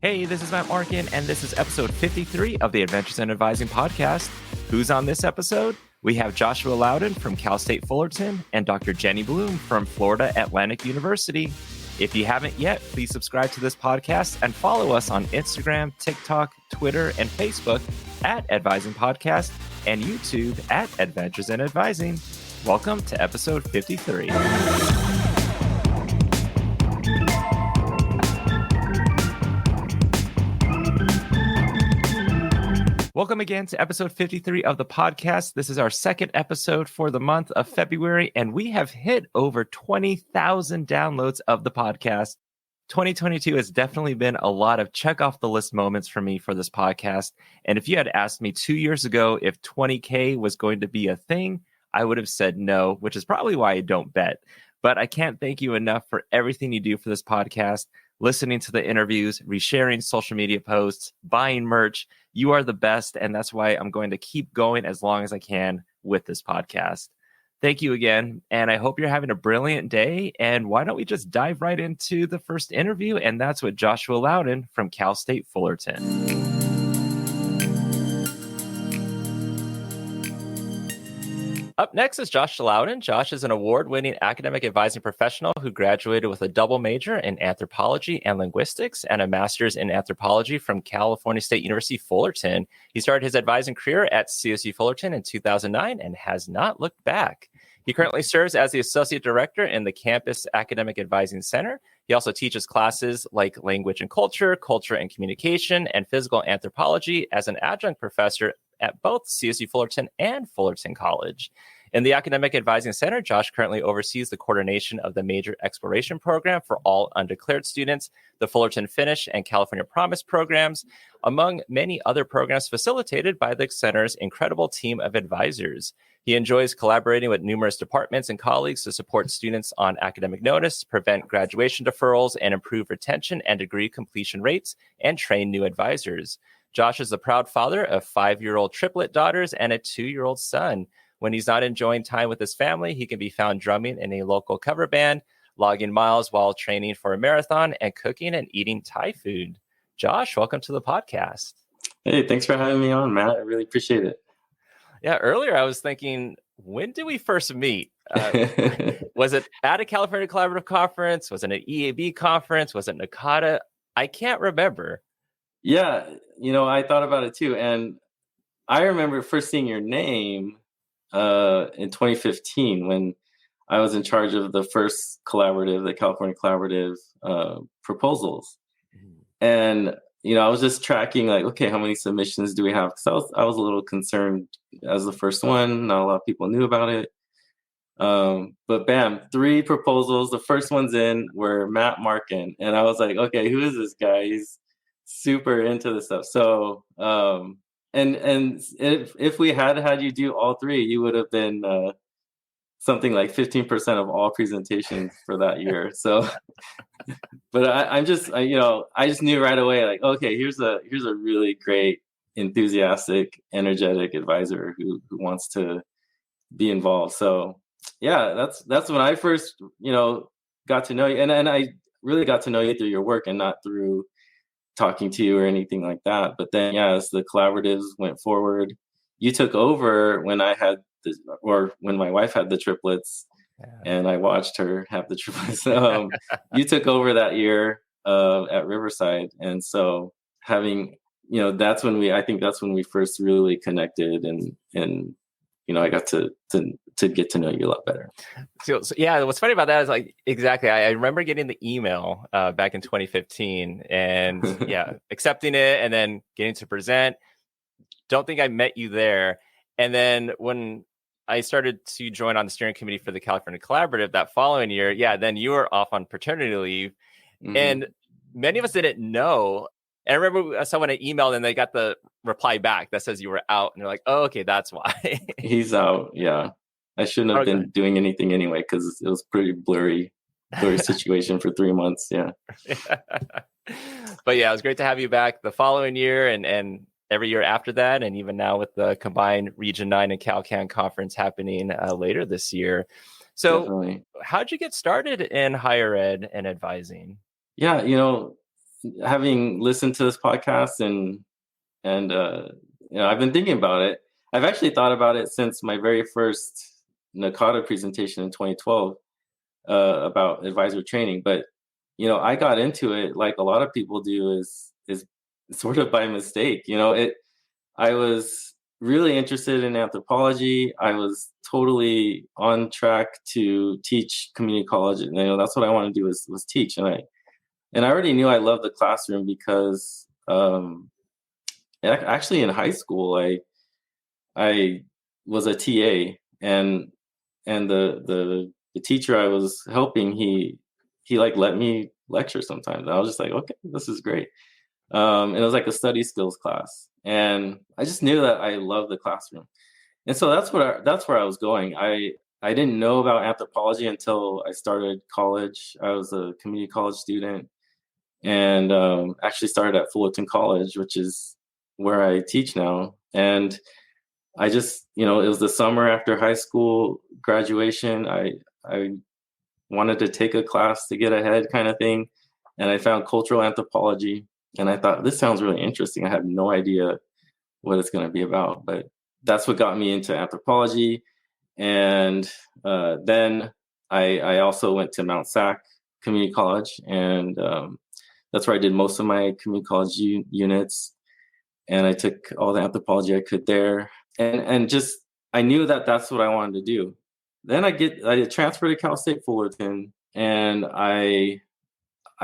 Hey, this is Matt Markin, and this is episode 53 of the Adventures in Advising podcast. Who's on this episode? We have Joshua Loudon from Cal State Fullerton and Dr. Jenny Bloom from Florida Atlantic University. If you haven't yet, please subscribe to this podcast and follow us on Instagram, TikTok, Twitter, and Facebook at Advising Podcast and YouTube at Adventures in Advising. Welcome to episode 53. Welcome again to episode 53 of the podcast. This is our second episode for the month of February, and we have hit over 20,000 downloads of the podcast. 2022 has definitely been a lot of check off the list moments for me for this podcast. And if you had asked me 2 years ago if 20K was going to be a thing, I would have said no, which is probably why I don't bet. But I can't thank you enough for everything you do for this podcast, listening to the interviews, resharing social media posts, buying merch. You are the best, and that's why I'm going to keep going as long as I can with this podcast. Thank you again, and I hope you're having a brilliant day. And why don't we just dive right into the first interview, and that's with Joshua Loudon from Cal State Fullerton. Up next is Josh Loudon. Josh is an award-winning academic advising professional who graduated with a double major in anthropology and linguistics and a master's in anthropology from California State University, Fullerton. He started his advising career at CSU Fullerton in 2009 and has not looked back. He currently serves as the associate director in the Campus Academic Advising Center. He also teaches classes like language and culture, culture and communication, and physical anthropology as an adjunct professor at both CSU Fullerton and Fullerton College. In the Academic Advising Center, Josh currently oversees the coordination of the Major Exploration Program for all undeclared students, the Fullerton Finish and California Promise programs, among many other programs facilitated by the center's incredible team of advisors. He enjoys collaborating with numerous departments and colleagues to support students on academic notice, prevent graduation deferrals, and improve retention and degree completion rates, and train new advisors. Josh is the proud father of 5-year-old triplet daughters and a 2-year-old son. When he's not enjoying time with his family, he can be found drumming in a local cover band, logging miles while training for a marathon, and cooking and eating Thai food. Josh, welcome to the podcast. Hey, thanks for having me on, Matt. I really appreciate it. Yeah, earlier I was thinking, when did we first meet? Was it at a California Collaborative Conference? Was it an EAB conference? Was it NACADA? I can't remember. Yeah, I thought about it too. And I remember first seeing your name in 2015 when I was in charge of the first collaborative, the California Collaborative proposals. And, I was just tracking like, okay, how many submissions do we have? Because I was a little concerned as the first one. Not a lot of people knew about it. But bam, 3 proposals. The first one's in were Matt Markin. And I was like, okay, who is this guy? He's super into this stuff. So, and if we had you do all 3, you would have been something like 15% of all presentations for that year. So, but I just knew right away, like, okay, here's a really great, enthusiastic, energetic advisor who wants to be involved. So, yeah, that's when I first, got to know you, and I really got to know you through your work and not through talking to you or anything like that. But then, as the collaboratives went forward, you took over when when my wife had the triplets, and I watched her have the triplets. You took over that year at Riverside, and so having, that's when we first really connected, and I got to get to know you a lot better. So yeah, what's funny about that is like, exactly, I remember getting the email back in 2015 and accepting it and then getting to present. Don't think I met you there. And then when I started to join on the steering committee for the California Collaborative that following year, then you were off on paternity leave. Mm-hmm. And many of us didn't know. And I remember someone had emailed and they got the reply back that says you were out. And they're like, oh, okay, that's why. He's out. Yeah. I shouldn't have been doing anything anyway, because it was pretty blurry situation for 3 months. Yeah. But yeah, it was great to have you back the following year and every year after that. And even now with the combined Region 9 and CalCan conference happening later this year. So how'd you get started in higher ed and advising? Yeah, having listened to this podcast and I've been thinking about it. I've actually thought about it since my very first NACADA presentation in 2012 about advisor training. But I got into it like a lot of people do, is sort of by mistake. I was really interested in anthropology. I was totally on track to teach community college, and that's what I wanted to do was teach. And I already knew I loved the classroom because actually in high school I was a TA, and the teacher I was helping, he like let me lecture sometimes. I was just like, okay, this is great. And it was like a study skills class, and I just knew that I loved the classroom, and so that's where I was going. I didn't know about anthropology until I started college. I was a community college student, and actually started at Fullerton College, which is where I teach now. And I just, it was the summer after high school graduation. I wanted to take a class to get ahead, kind of thing, and I found cultural anthropology, and I thought, this sounds really interesting. I have no idea what it's going to be about, but that's what got me into anthropology. And then I also went to Mount Sac Community College, and that's where I did most of my community college units. And I took all the anthropology I could there, and just I knew that that's what I wanted to do. Then I transferred to Cal State Fullerton, and I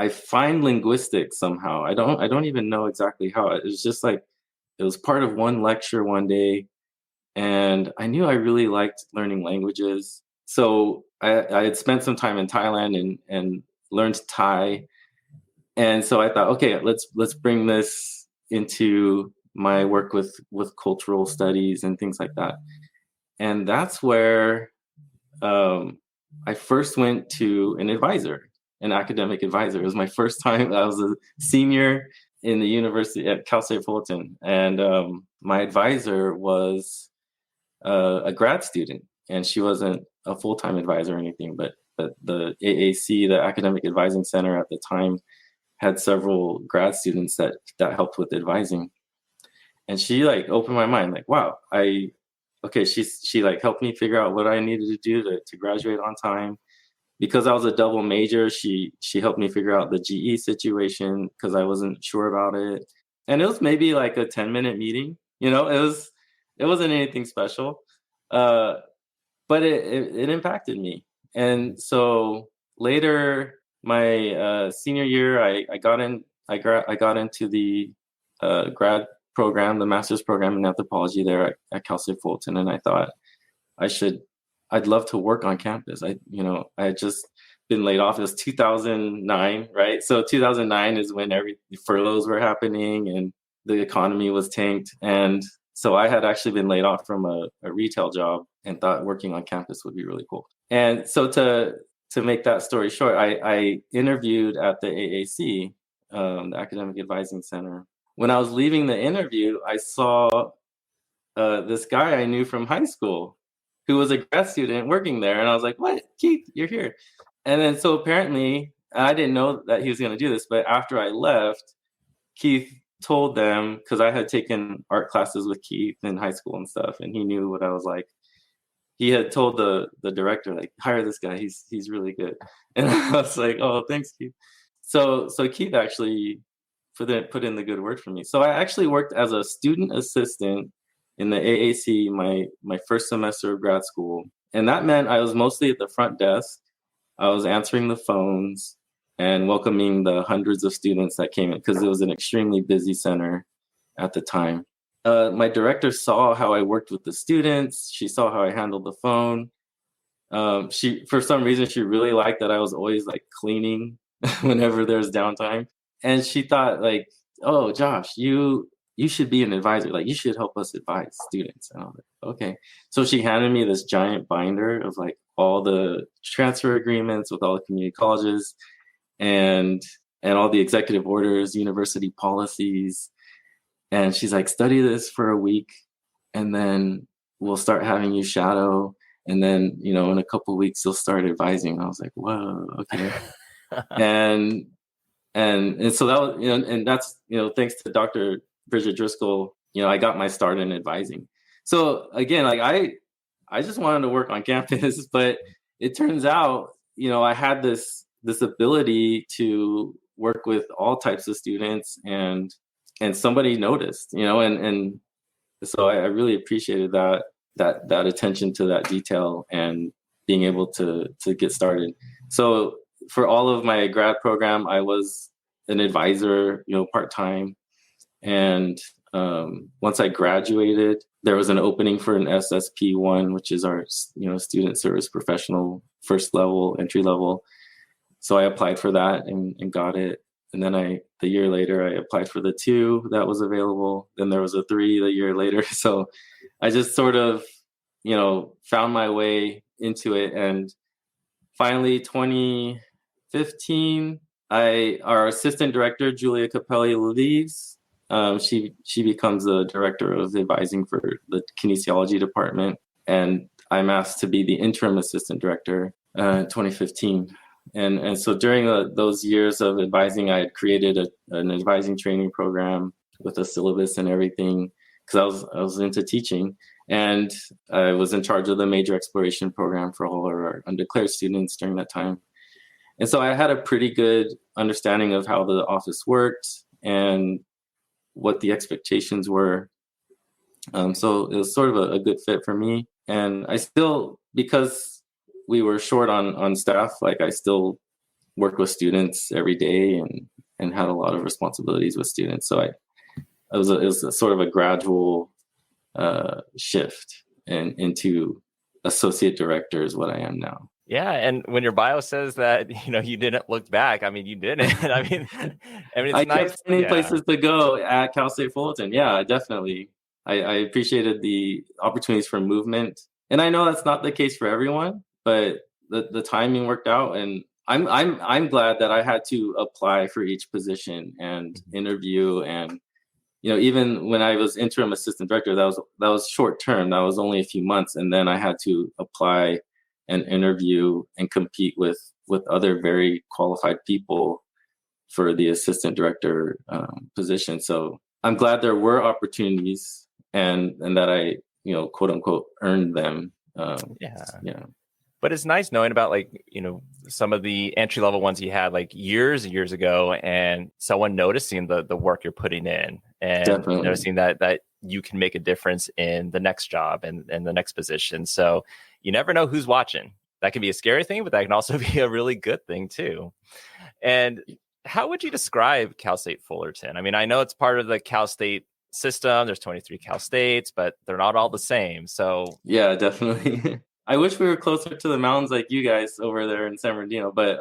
find linguistics somehow. I don't even know exactly how. It was just like it was part of one lecture one day, and I knew I really liked learning languages. So I had spent some time in Thailand and learned Thai, and so I thought, okay, let's bring this into my work with cultural studies and things like that. And that's where I first went to an academic advisor. It was my first time. I was a senior in the university at Cal State Fullerton, and my advisor was a grad student, and she wasn't a full-time advisor or anything, but the AAC, the Academic Advising Center at the time, had several grad students that helped with advising. And she like opened my mind, like, wow, she like helped me figure out what I needed to do to graduate on time. Because I was a double major, she helped me figure out the GE situation because I wasn't sure about it. And it was maybe like a 10-minute meeting. It wasn't anything special. But it impacted me. And so later, my senior year, I got into the grad program, the master's program in anthropology there at Cal State Fullerton, and I thought I'd love to work on campus. I had just been laid off. It was 2009, right? So 2009 is when the furloughs were happening and the economy was tanked, and so I had actually been laid off from a retail job and thought working on campus would be really cool. And so to make that story short, I interviewed at the AAC, the Academic Advising Center. When I was leaving the interview, I saw this guy I knew from high school who was a grad student working there. And I was like, what? Keith, you're here. And then so apparently, I didn't know that he was going to do this, but after I left, Keith told them, because I had taken art classes with Keith in high school and stuff, and he knew what I was like. He had told the director, like, hire this guy. He's really good. And I was like, oh, thanks, Keith. So Keith actually put in the good word for me. So I actually worked as a student assistant in the AAC my first semester of grad school. And that meant I was mostly at the front desk. I was answering the phones and welcoming the hundreds of students that came in, because it was an extremely busy center at the time. My director saw how I worked with the students. She saw how I handled the phone. For some reason, she really liked that I was always like cleaning whenever there's downtime. And she thought, like, oh, Josh, you should be an advisor. Like, you should help us advise students. And I was like, okay. So she handed me this giant binder of like all the transfer agreements with all the community colleges and all the executive orders, university policies. And she's like, study this for a week, and then we'll start having you shadow. And then, in a couple of weeks, you'll start advising. And I was like, whoa, okay. and And so that was, and that's, thanks to Dr. Bridget Driscoll, I got my start in advising. So again, like I just wanted to work on campus, but it turns out, I had this ability to work with all types of students, and somebody noticed, and so I really appreciated that attention to that detail and being able to get started. So for all of my grad program, I was an advisor, part-time. And once I graduated, there was an opening for an SSP1, which is our, student service professional, first level, entry level. So I applied for that and got it. And then the year later, I applied for the 2 that was available. Then there was a 3 the year later. So I just sort of, found my way into it. And finally, 2015, our assistant director, Julia Capelli, leaves. She becomes the director of advising for the kinesiology department. And I'm asked to be the interim assistant director in 2015. And so during those years of advising, I had created an advising training program with a syllabus and everything, because I was into teaching. And I was in charge of the major exploration program for all of our undeclared students during that time. And so I had a pretty good understanding of how the office worked and what the expectations were. So it was sort of a good fit for me. And I still, because we were short on staff, like I still worked with students every day and had a lot of responsibilities with students. So it was a sort of a gradual shift into associate director is what I am now. Yeah, and when your bio says that, you didn't look back, I mean, you didn't. I mean, it's I nice. kept finding places to go at Cal State Fullerton. Yeah, definitely. I appreciated the opportunities for movement, and I know that's not the case for everyone, but the timing worked out, and I'm glad that I had to apply for each position and interview, and even when I was interim assistant director, that was short term. That was only a few months, and then I had to apply and interview and compete with other very qualified people for the assistant director position. So I'm glad there were opportunities and that I, quote unquote, earned them. Yeah. But it's nice knowing about some of the entry level ones you had like years and years ago, and someone noticing the work you're putting in and Definitely. noticing that you can make a difference in the next job and the next position. So you never know who's watching. That can be a scary thing, but that can also be a really good thing too. And how would you describe Cal State Fullerton? I mean, I know it's part of the Cal State system. There's 23 Cal States, but they're not all the same. So yeah, definitely. I wish we were closer to the mountains like you guys over there in San Bernardino, but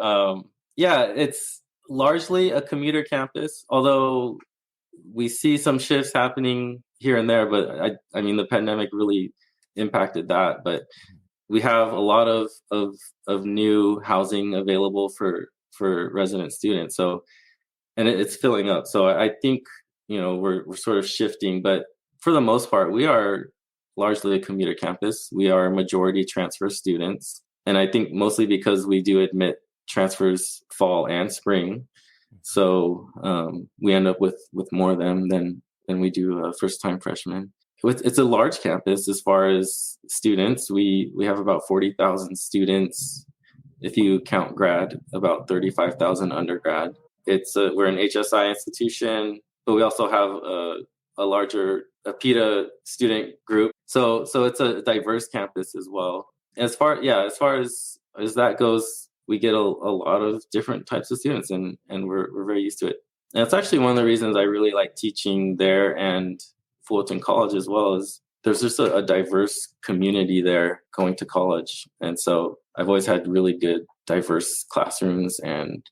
yeah, it's largely a commuter campus, although we see some shifts happening here and there, but I mean, the pandemic really impacted that, but we have a lot of new housing available for resident students. So, and it's filling up. So I think, we're sort of shifting, but for the most part, we are largely a commuter campus. We are majority transfer students. And I think mostly because we do admit transfers fall and spring. So we end up with more of them than we do first-time freshmen. It's a large campus as far as students. We have about 40,000 students. If you count grad, about 35,000 undergrad. We're an HSI institution, but we also have a larger PETA student group. So it's a diverse campus as well. As far as that goes, we get a lot of different types of students, and we're very used to it. And it's actually one of the reasons I really like teaching there and Fullerton College as well, is there's just a diverse community there going to college. And so I've always had really good diverse classrooms and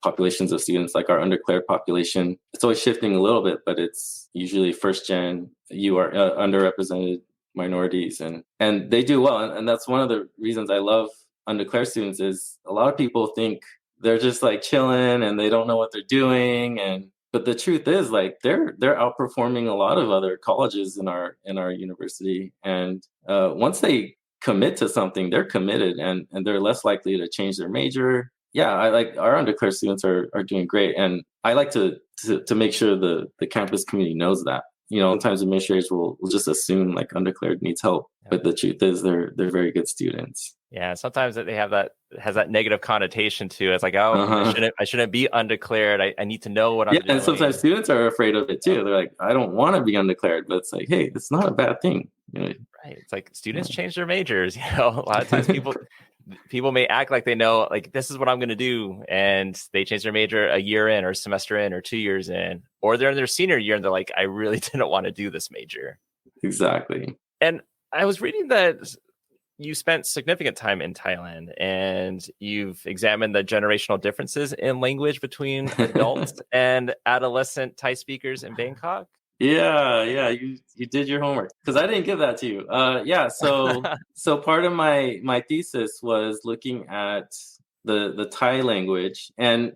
populations of students. Like our undeclared population, it's always shifting a little bit, but it's usually first gen, you are underrepresented minorities, and they do well. And that's one of the reasons I love undeclared students, is a lot of people think they're just like chilling and they don't know what they're doing. But the truth is, like, they're outperforming a lot of other colleges in our university. And once they commit to something, they're committed, and they're less likely to change their major. yeah, I like our undeclared students are doing great, and I like to make sure the campus community knows that. Sometimes administrators will just assume like undeclared needs help, but the truth is they're very good students. Yeah, sometimes they have that negative connotation to it. It's like, oh, I shouldn't be undeclared. I need to know what I'm doing. And sometimes students are afraid of it too. They're like, I don't want to be undeclared, but it's like, hey, it's not a bad thing. Right. It's like students change their majors. A lot of times people may act like they know, like, this is what I'm going to do, and they change their major a year in or a semester in or 2 years in, or they're in their senior year and they're like, I really didn't want to do this major. Exactly. And I was reading that you spent significant time in Thailand, and you've examined the generational differences in language between adults and adolescent Thai speakers in Bangkok. Yeah, you did your homework, because I didn't give that to you. So part of my thesis was looking at the Thai language, and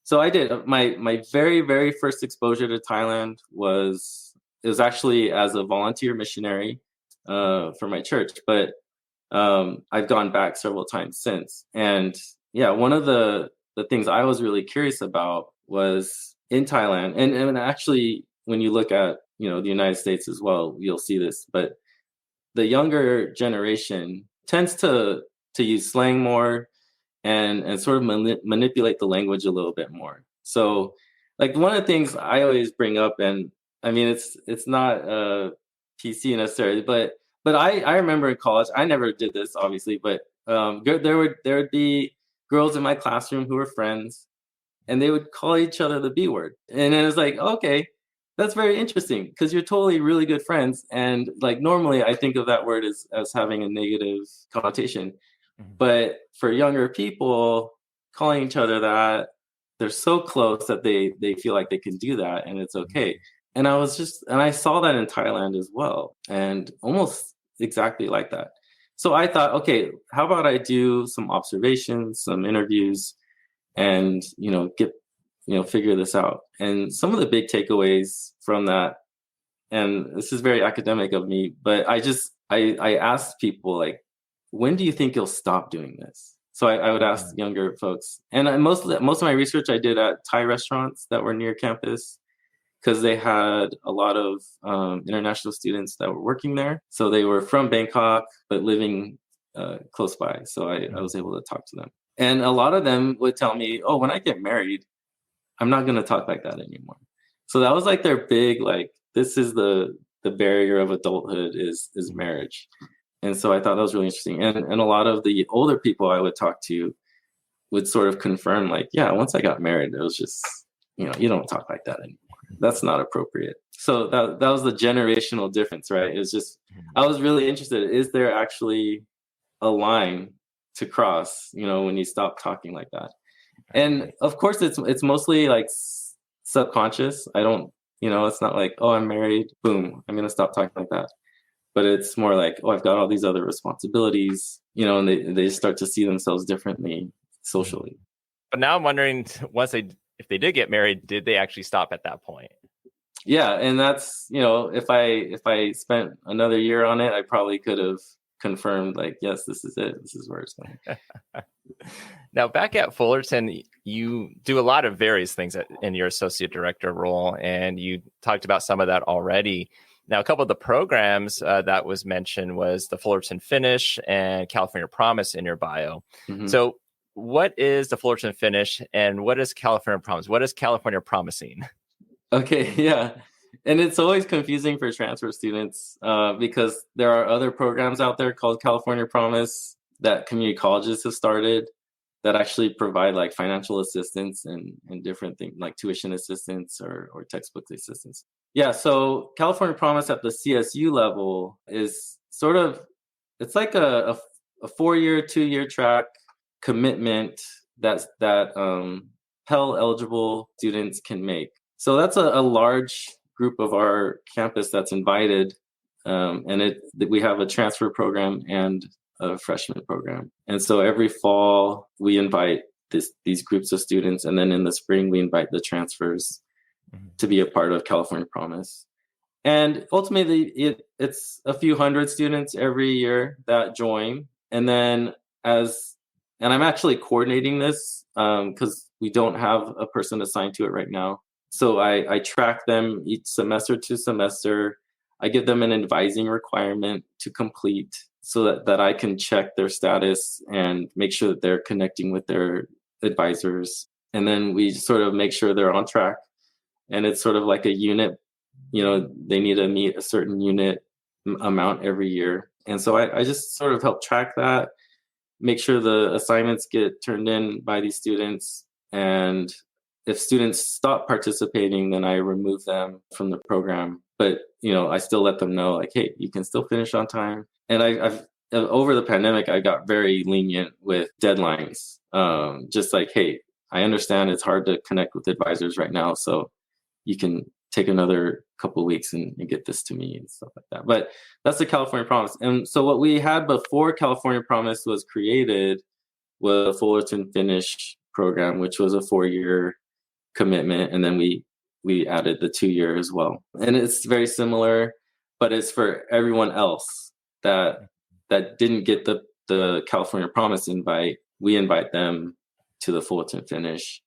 so I did my very very first exposure to Thailand was actually as a volunteer missionary for my church, but I've gone back several times since. And yeah, one of the things I was really curious about was in Thailand, and actually when you look at the United States as well, you'll see this, but the younger generation tends to use slang more and sort of manipulate the language a little bit more. So like one of the things I always bring up, and I mean it's not PC necessarily, but I remember in college, I never did this obviously, but there would be girls in my classroom who were friends, and they would call each other the B word, and it was like, okay, that's very interesting, because you're totally really good friends, and like normally I think of that word as having a negative connotation, but for younger people, calling each other that, they're so close that they feel like they can do that, and it's okay. And I saw that in Thailand as well, and almost exactly like that. So I thought, okay, how about I do some observations, some interviews, and figure this out. And some of the big takeaways from that, and this is very academic of me, but I asked people, like, when do you think you'll stop doing this? So I would ask younger folks, and most of my research I did at Thai restaurants that were near campus, because they had a lot of international students that were working there. So they were from Bangkok, but living close by. So I was able to talk to them. And a lot of them would tell me, oh, when I get married, I'm not going to talk like that anymore. So that was like their big, like, this is the barrier of adulthood is marriage. And so I thought that was really interesting. And a lot of the older people I would talk to would sort of confirm, like, yeah, once I got married, it was just, you don't talk like that anymore. That's not appropriate. So that was the generational difference, right? It was just, I was really interested. Is there actually a line to cross, when you stop talking like that? And of course, it's mostly like subconscious. I don't, it's not like, oh, I'm married, boom, I'm going to stop talking like that. But it's more like, oh, I've got all these other responsibilities, and they start to see themselves differently socially. But now I'm wondering, if they did get married, did they actually stop at that point? Yeah, and that's, if I spent another year on it, I probably could have confirmed, like, yes, this is it. This is where it's going. Now, back at Fullerton, you do a lot of various things in your associate director role, and you talked about some of that already. Now, a couple of the programs that was mentioned was the Fullerton Finish and California Promise in your bio. So what is the Fullerton Finish, and what is California Promise? What is California Promising? Okay, yeah. And it's always confusing for transfer students because there are other programs out there called California Promise that community colleges have started that actually provide like financial assistance and different things like tuition assistance or textbook assistance. Yeah, so California Promise at the CSU level is sort of, it's like a 4-year, 2-year track commitment that Pell eligible students can make. So that's a large group of our campus that's invited, and we have a transfer program and a freshman program. And so every fall we invite these groups of students, and then in the spring we invite the transfers to be a part of California Promise. And ultimately it's a few hundred students every year that join, and then as And I'm actually coordinating this because we don't have a person assigned to it right now. So I track them each semester to semester. I give them an advising requirement to complete so that I can check their status and make sure that they're connecting with their advisors. And then we sort of make sure they're on track. And it's sort of like a unit, they need to meet a certain unit amount every year. And so I just sort of help track that, make sure the assignments get turned in by these students. And if students stop participating, then I remove them from the program. But, I still let them know, like, hey, you can still finish on time. And I've over the pandemic, I got very lenient with deadlines. Just like, hey, I understand it's hard to connect with advisors right now, so you can take another couple of weeks and get this to me and stuff like that. But that's the California Promise. And so what we had before California Promise was created was a Fullerton Finish program, which was a 4-year commitment. And then we added the 2-year as well. And it's very similar, but it's for everyone else that didn't get the California Promise invite. We invite them to the Fullerton Finish.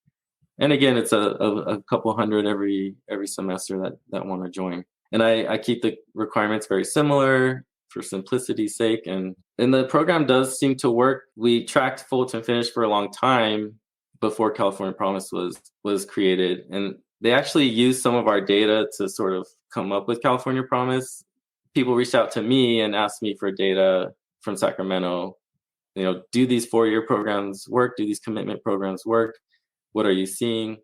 And again, it's a couple hundred every semester that want to join. And I keep the requirements very similar for simplicity's sake. And the program does seem to work. We tracked Fullerton Finish for a long time before California Promise was created. And they actually used some of our data to sort of come up with California Promise. People reached out to me and asked me for data from Sacramento. Do these 4-year programs work? Do these commitment programs work? What are you seeing?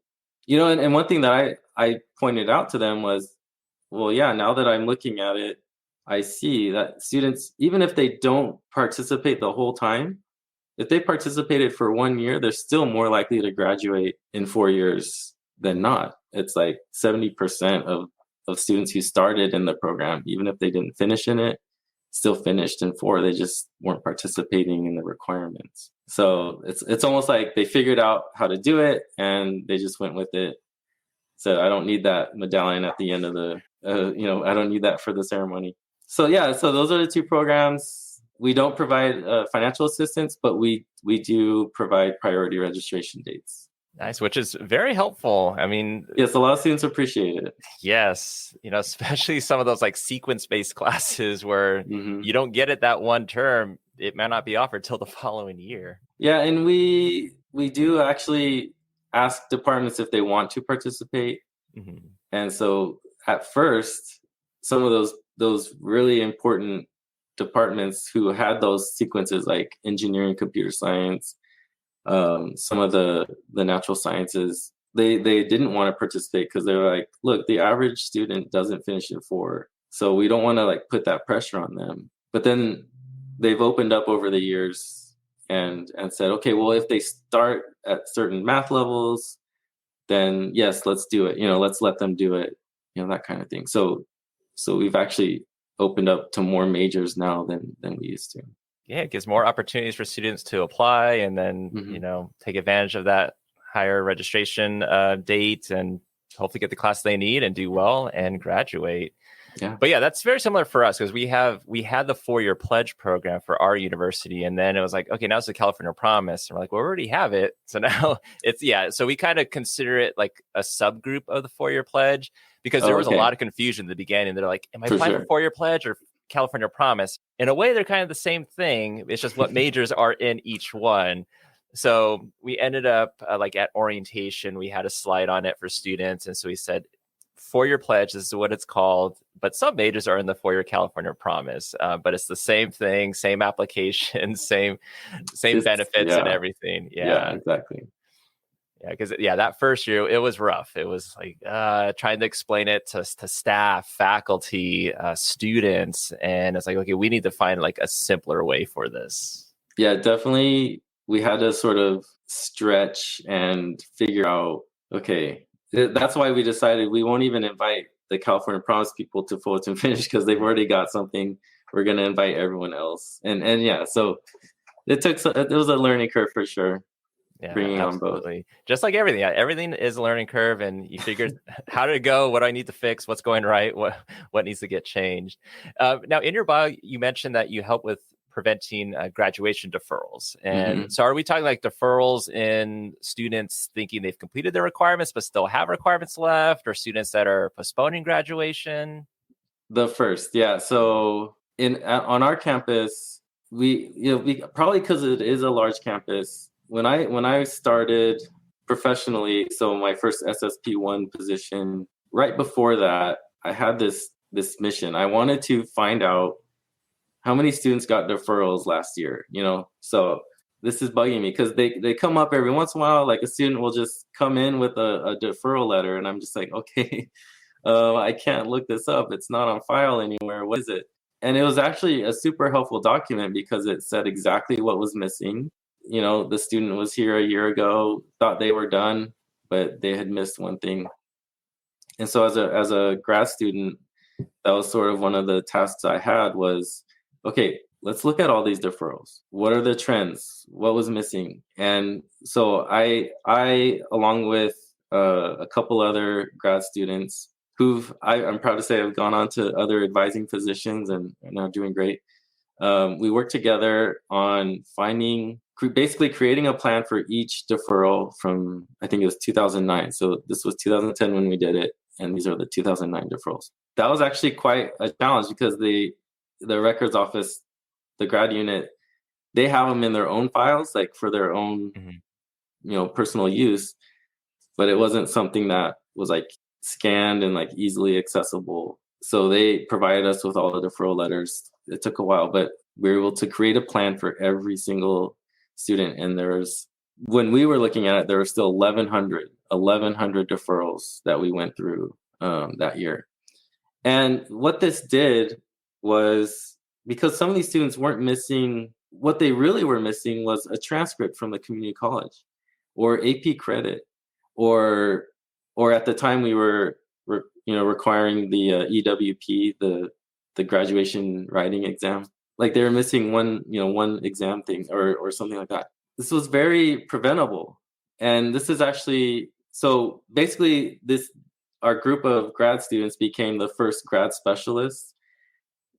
And one thing that I pointed out to them was, well, yeah, now that I'm looking at it, I see that students, even if they don't participate the whole time, if they participated for 1 year, they're still more likely to graduate in 4 years than not. It's like 70% of students who started in the program, even if they didn't finish in it, still finished in 4. They just weren't participating in the requirements. So it's almost like they figured out how to do it and they just went with it. So I don't need that medallion at the end of the, I don't need that for the ceremony. So yeah, so those are the 2 programs. We don't provide financial assistance, but we do provide priority registration dates. Nice, which is very helpful. I mean, yes, a lot of students appreciate it. Yes, especially some of those like sequence-based classes where you don't get it that one term, it might not be offered till the following year. Yeah, and we do actually ask departments if they want to participate. Mm-hmm. And so at first, some of those really important departments who had those sequences like engineering, computer science, some of the natural sciences, they didn't want to participate because they were like, look, the average student doesn't finish in 4, so we don't want to like put that pressure on them. But then they've opened up over the years and said, okay, well, if they start at certain math levels, then yes, let's do it. Let's let them do it. That kind of thing. So we've actually opened up to more majors now than we used to. Yeah, it gives more opportunities for students to apply and then, take advantage of that higher registration date and hopefully get the class they need and do well and graduate. Yeah. But yeah, that's very similar for us because we had the 4-year pledge program for our university. And then it was like, okay, now it's the California Promise. And we're like, well, we already have it. So now so we kind of consider it like a subgroup of the 4-year pledge because there was a lot of confusion in the beginning. They're like, am I applying for 4-year pledge or California Promise? In a way, they're kind of the same thing. It's just what majors are in each one. So we ended up like at orientation, we had a slide on it for students. And so we said, 4-year pledge, this is what it's called, but some majors are in the 4-year California Promise, but it's the same thing, same application, same benefits and everything. Yeah, exactly. Yeah, because that first year it was rough. It was like trying to explain it to staff, faculty, students, and it's like, okay, we need to find like a simpler way for this. Yeah, definitely. We had to sort of stretch and figure out, okay, that's why we decided we won't even invite the California Promise people to Fullerton Finish because they've already got something. We're going to invite everyone else. And yeah, so it was a learning curve for sure. Yeah, bringing absolutely. on both. Just like everything. Yeah, everything is a learning curve and you figure how did it go? What do I need to fix? What's going right? What needs to get changed? Now in your bio, you mentioned that you help with preventing graduation deferrals. And so are we talking like deferrals in students thinking they've completed their requirements but still have requirements left, or students that are postponing graduation? The first, yeah. So on our campus, we probably because it is a large campus. When I started professionally, so my first SSP1 position, right before that, I had this mission. I wanted to find out how many students got deferrals last year, So this is bugging me because they come up every once in a while. Like a student will just come in with a deferral letter, and I'm just like, okay, I can't look this up. It's not on file anywhere. What is it? And it was actually a super helpful document because it said exactly what was missing. The student was here a year ago, thought they were done, but they had missed one thing. And so as a grad student, that was sort of one of the tasks I had was, okay, let's look at all these deferrals. What are the trends? What was missing? And so I along with a couple other grad students I'm proud to say have gone on to other advising positions and are now doing great. We worked together on basically creating a plan for each deferral from, I think it was 2009. So this was 2010 when we did it, and these are the 2009 deferrals. That was actually quite a challenge because the records office, the grad unit, they have them in their own files, like for their own, personal use, but it wasn't something that was like scanned and like easily accessible. So they provided us with all the deferral letters. It took a while, but we were able to create a plan for every single student. And when we were looking at it, there were still 1,100 deferrals that we went through that year. And what this did was, because some of these students weren't missing, what they really were missing was a transcript from the community college or AP credit, or at the time we were requiring the EWP, the graduation writing exam. Like they were missing one exam thing or something like that. This was very preventable. And this is actually, so basically our group of grad students became the first grad specialists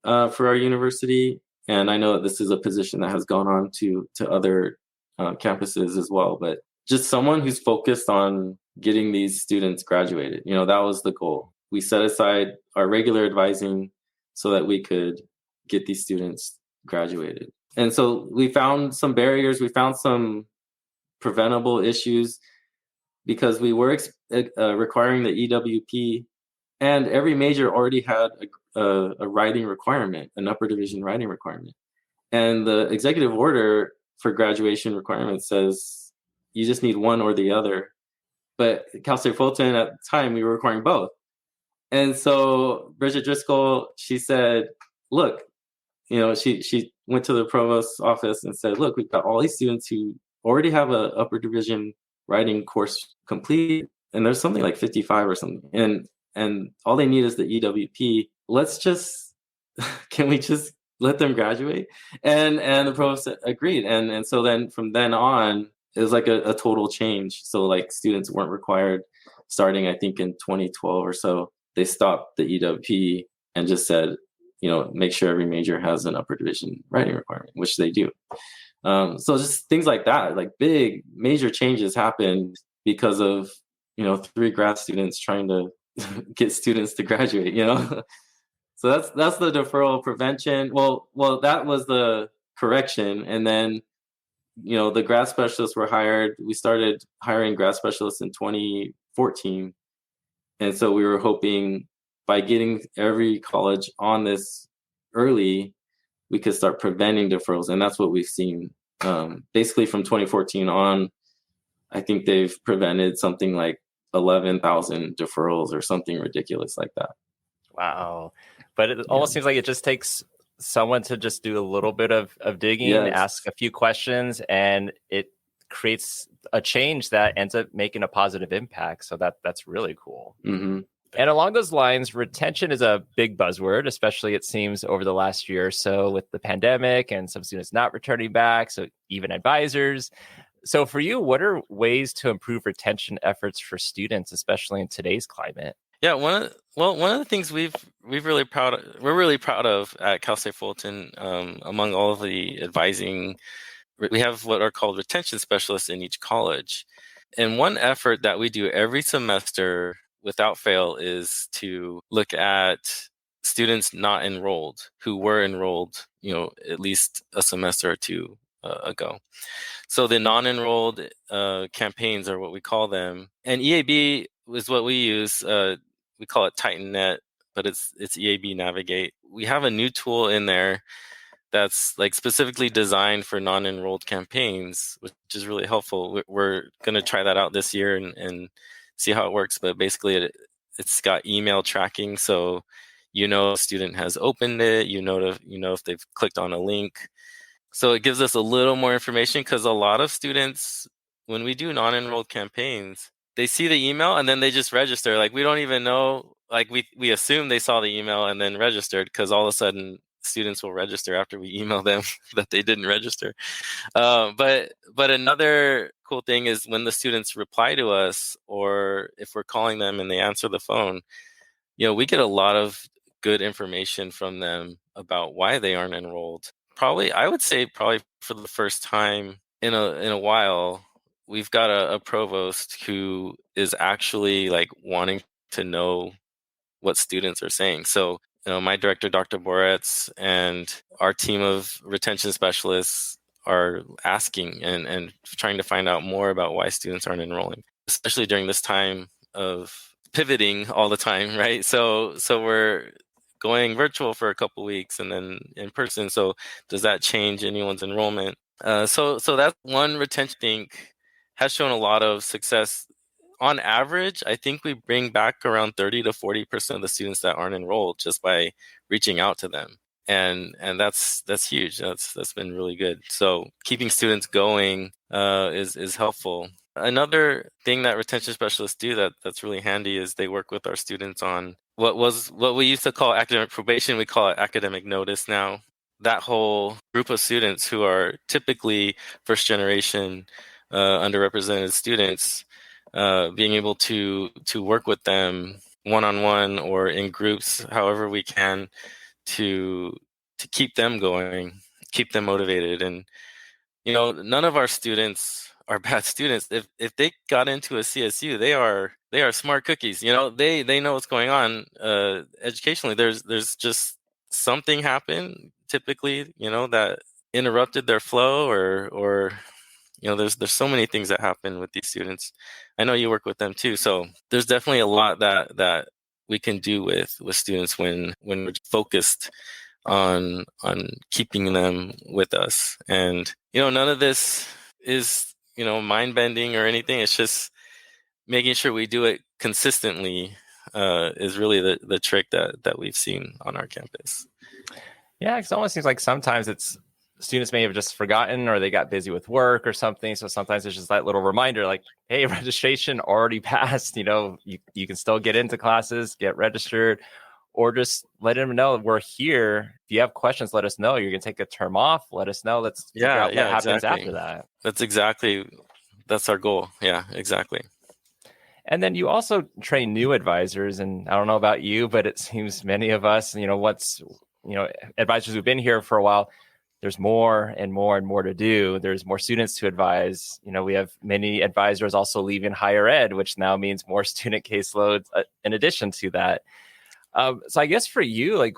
for our university. And I know that this is a position that has gone on to other campuses as well, but just someone who's focused on getting these students graduated. That was the goal. We set aside our regular advising so that we could get these students graduated. And so we found some barriers. We found some preventable issues because we were requiring the EWP, and every major already had a writing requirement, an upper division writing requirement. And the executive order for graduation requirements says you just need one or the other. But Cal State Fullerton at the time, we were requiring both. And so Bridget Driscoll, she said, look, she went to the provost's office and said, look, we've got all these students who already have a upper division writing course complete, and there's something like 55 or something. And all they need is the EWP. Can we just let them graduate? And the provost agreed. And so then from then on, it was like a total change. So like students weren't required starting, I think in 2012 or so, they stopped the EWP and just said, make sure every major has an upper division writing requirement, which they do. So just things like that, like big major changes happened because of, 3 grad students trying to get students to graduate, So that's the deferral prevention. Well, that was the correction. And then, the grad specialists were hired. We started hiring grad specialists in 2014. And so we were hoping by getting every college on this early, we could start preventing deferrals. And that's what we've seen. Basically from 2014 on, I think they've prevented something like 11,000 deferrals or something ridiculous like that. Wow. But it almost seems like it just takes someone to just do a little bit of digging, ask a few questions, and it creates a change that ends up making a positive impact. So that's really cool. Mm-hmm. And along those lines, retention is a big buzzword, especially it seems over the last year or so with the pandemic and some students not returning back. So even advisors. So for you, what are ways to improve retention efforts for students, especially in today's climate? Yeah, one of the things we're really proud of at Cal State Fullerton, among all of the advising, we have what are called retention specialists in each college. And one effort that we do every semester without fail is to look at students not enrolled who were enrolled, at least a semester or two ago. So the non-enrolled campaigns are what we call them, and EAB is what we use. We call it TitanNet, but it's EAB Navigate. We have a new tool in there that's like specifically designed for non-enrolled campaigns, which is really helpful. We're going to try that out this year and see how it works. But basically, it's got email tracking, so a student has opened it. If they've clicked on a link. So it gives us a little more information because a lot of students, when we do non-enrolled campaigns, they see the email and then they just register. Like we don't even know, like we assume they saw the email and then registered because all of a sudden students will register after we email them that they didn't register. But another cool thing is when the students reply to us, or if we're calling them and they answer the phone, we get a lot of good information from them about why they aren't enrolled. I would say probably for the first time in a while, we've got a provost who is actually like wanting to know what students are saying. So, my director, Dr. Boretz, and our team of retention specialists are asking and trying to find out more about why students aren't enrolling, especially during this time of pivoting all the time, right? So we're going virtual for a couple weeks and then in person. So does that change anyone's enrollment? So that's one retention thing has shown a lot of success. On average, I think we bring back around 30 to 40% of the students that aren't enrolled just by reaching out to them. And that's huge. That's been really good. So keeping students going is helpful. Another thing that retention specialists do that's really handy is they work with our students on what we used to call academic probation. We call it academic notice now. That whole group of students who are typically first generation underrepresented students, being able to work with them one-on-one or in groups, however we can, to keep them going, keep them motivated. And none of our students are bad students. If they got into a CSU, they are smart cookies. They know what's going on educationally. There's just something happened typically, that interrupted their flow, or there's so many things that happen with these students. I know you work with them too, so there's definitely a lot that we can do with students when we're focused on keeping them with us. And none of this is mind bending or anything. It's just making sure we do it consistently is really the trick that we've seen on our campus. Yeah, it almost seems like sometimes it's students may have just forgotten or they got busy with work or something. So sometimes it's just that little reminder like, hey, registration already passed. You can still get into classes, get registered, or just let them know we're here. If you have questions, let us know. You're going to take a term off. Let us know. Let's figure out what happens after that. That's our goal. Yeah, exactly. And then you also train new advisors. And I don't know about you, but it seems many of us, advisors who've been here for a while, there's more and more and more to do. There's more students to advise. We have many advisors also leaving higher ed, which now means more student caseloads in addition to that. So I guess for you, like,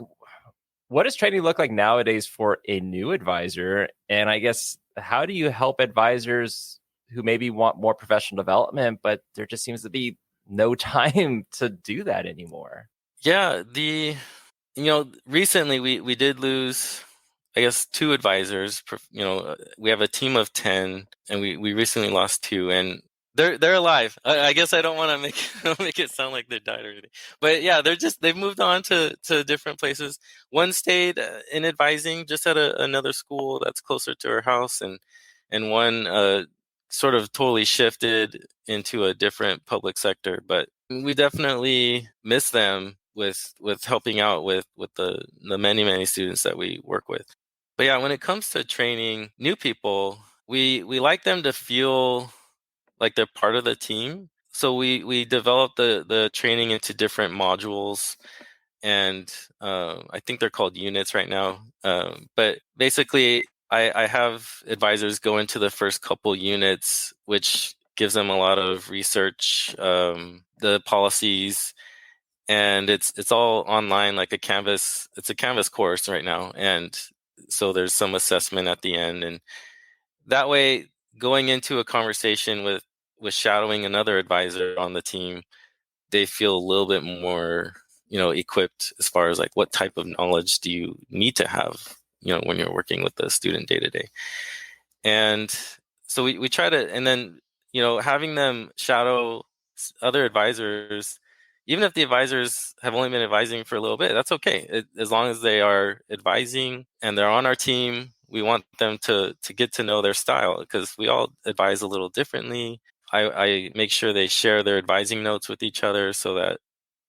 what does training look like nowadays for a new advisor? And I guess, how do you help advisors who maybe want more professional development, but there just seems to be no time to do that anymore? Yeah, recently we did lose, I guess, 2 advisors. We have a team of 10, and we recently lost 2, and they're alive. I guess I don't want to make it sound like they died or anything, but yeah, they've moved on to different places. One stayed in advising just at another school that's closer to her house, and one sort of totally shifted into a different public sector. But we definitely miss them with helping out with the many students that we work with. But yeah, when it comes to training new people, we like them to feel like they're part of the team. so we developed the training into different modules, and I think they're called units right now. But basically, I have advisors go into the first couple units, which gives them a lot of research, the policies, and it's all online, like a Canvas. It's a Canvas course right now, and so there's some assessment at the end, and that way, going into a conversation with shadowing another advisor on the team, they feel a little bit more, equipped as far as like what type of knowledge do you need to have, when you're working with the student day to day. And so we try to, and then, having them shadow other advisors, even if the advisors have only been advising for a little bit, that's okay. As long as they are advising and they're on our team, we want them to get to know their style, because we all advise a little differently. I make sure they share their advising notes with each other so that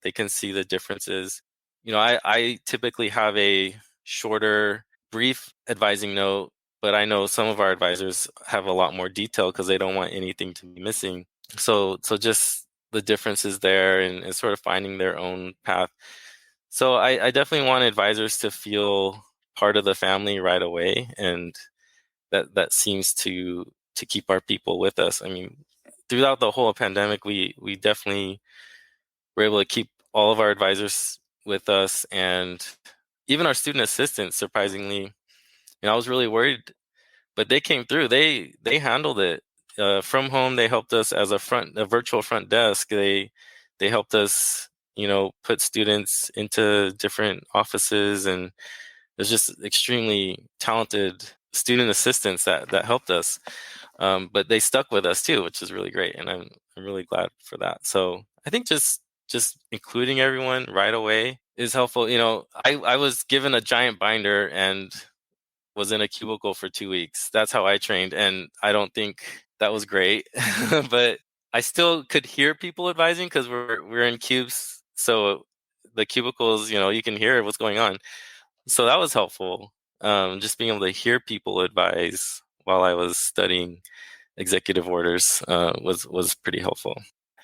they can see the differences. I typically have a shorter, brief advising note, but I know some of our advisors have a lot more detail because they don't want anything to be missing. So just the differences there, and sort of finding their own path. So I definitely want advisors to feel part of the family right away, and that seems to keep our people with us. I mean, throughout the whole pandemic, we definitely were able to keep all of our advisors with us, and even our student assistants, surprisingly. I was really worried, but they came through. They handled it from home. They helped us as a virtual front desk. They helped us, put students into different offices, and there's just extremely talented student assistants that helped us. But they stuck with us too, which is really great, and I'm really glad for that. So I think just including everyone right away is helpful. I was given a giant binder and was in a cubicle for 2 weeks. That's how I trained, and I don't think that was great. But I still could hear people advising because we're in cubes, so the cubicles, you can hear what's going on. So that was helpful. Just being able to hear people advise while I was studying executive orders was pretty helpful.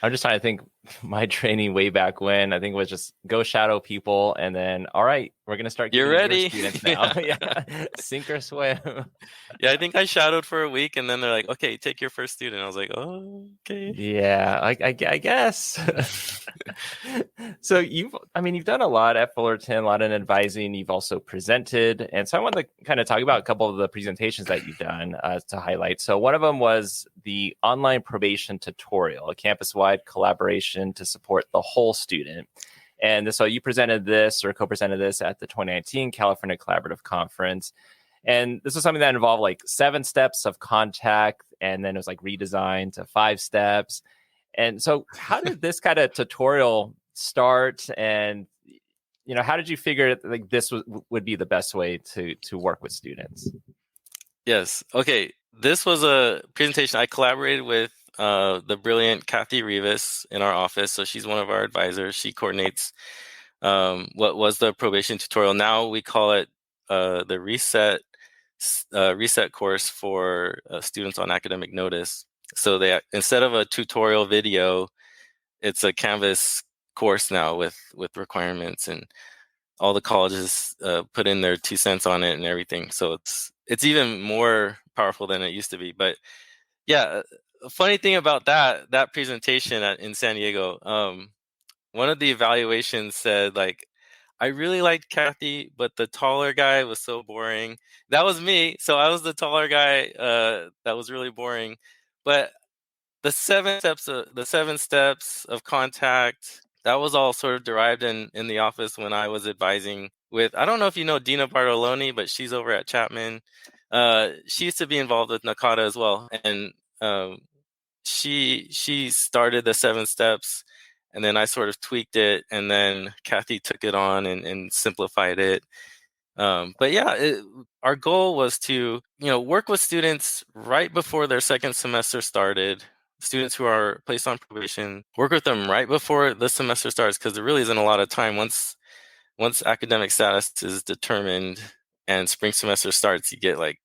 I'm just trying to think. My training way back when, I think, was just go shadow people, and then, all right, we're gonna start You're getting ready. your students now. Yeah, sink or swim. Yeah, I think I shadowed for a week, and then they're like, "Okay, take your first student." I was like, "Oh, okay." Yeah, I guess. So you've done a lot at Fullerton, a lot in advising. You've also presented, and so I want to kind of talk about a couple of the presentations that you've done to highlight. So one of them was the online probation tutorial, a campus-wide collaboration to support the whole student. And so you presented this or co-presented this at the 2019 California Collaborative Conference. And this was something that involved like 7 steps of contact, and then it was like redesigned to 5 steps. And so how did this kind of tutorial start? And, how did you figure like this would be the best way to work with students? Yes. Okay. This was a presentation I collaborated with the brilliant Kathy Rivas in our office. So she's one of our advisors. She coordinates what was the probation tutorial. Now we call it the reset course for students on academic notice. So they, instead of a tutorial video, it's a Canvas course now with requirements, and all the colleges put in their 2 cents on it and everything. So it's even more powerful than it used to be. But yeah, a funny thing about that presentation in San Diego, one of the evaluations said, like, I really liked Kathy, but the taller guy was so boring. That was me. So I was the taller guy that was really boring. But the 7 steps of contact, that was all sort of derived in the office when I was advising with, I don't know if you know Dina Bartoloni, but she's over at Chapman. She used to be involved with Nakata as well. And she started the 7 steps, and then I sort of tweaked it, and then Kathy took it on and simplified it. But yeah, our goal was to, work with students right before their second semester started. Students who are placed on probation, work with them right before the semester starts, because there really isn't a lot of time. Once academic status is determined and spring semester starts, you get like,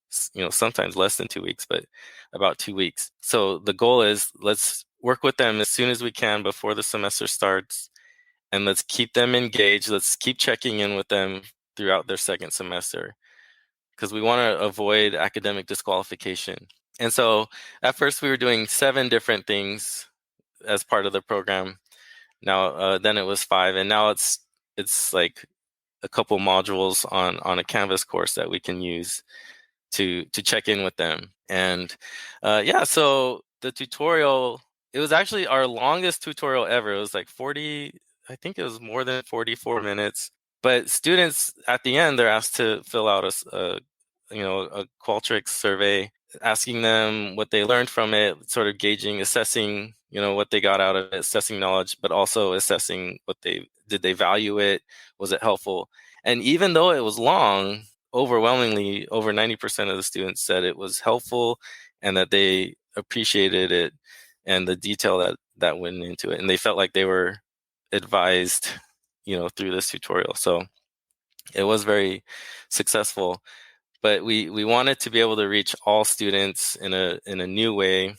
sometimes less than 2 weeks, but about 2 weeks. So the goal is, let's work with them as soon as we can before the semester starts, and let's keep them engaged. Let's keep checking in with them throughout their second semester, because we want to avoid academic disqualification. And so at first we were doing 7 different things as part of the program. Now, then it was 5, and now it's like a couple modules on a Canvas course that we can use to check in with them. And so the tutorial, it was actually our longest tutorial ever. It was like 40, I think it was more than 44 minutes. But students at the end, they're asked to fill out a Qualtrics survey, asking them what they learned from it, sort of gauging, assessing, what they got out of it, assessing knowledge, but also assessing did they value it? Was it helpful? And even though it was long, overwhelmingly over 90% of the students said it was helpful and that they appreciated it and the detail that went into it. And they felt like they were advised, through this tutorial. So it was very successful. But we wanted to be able to reach all students in a new way.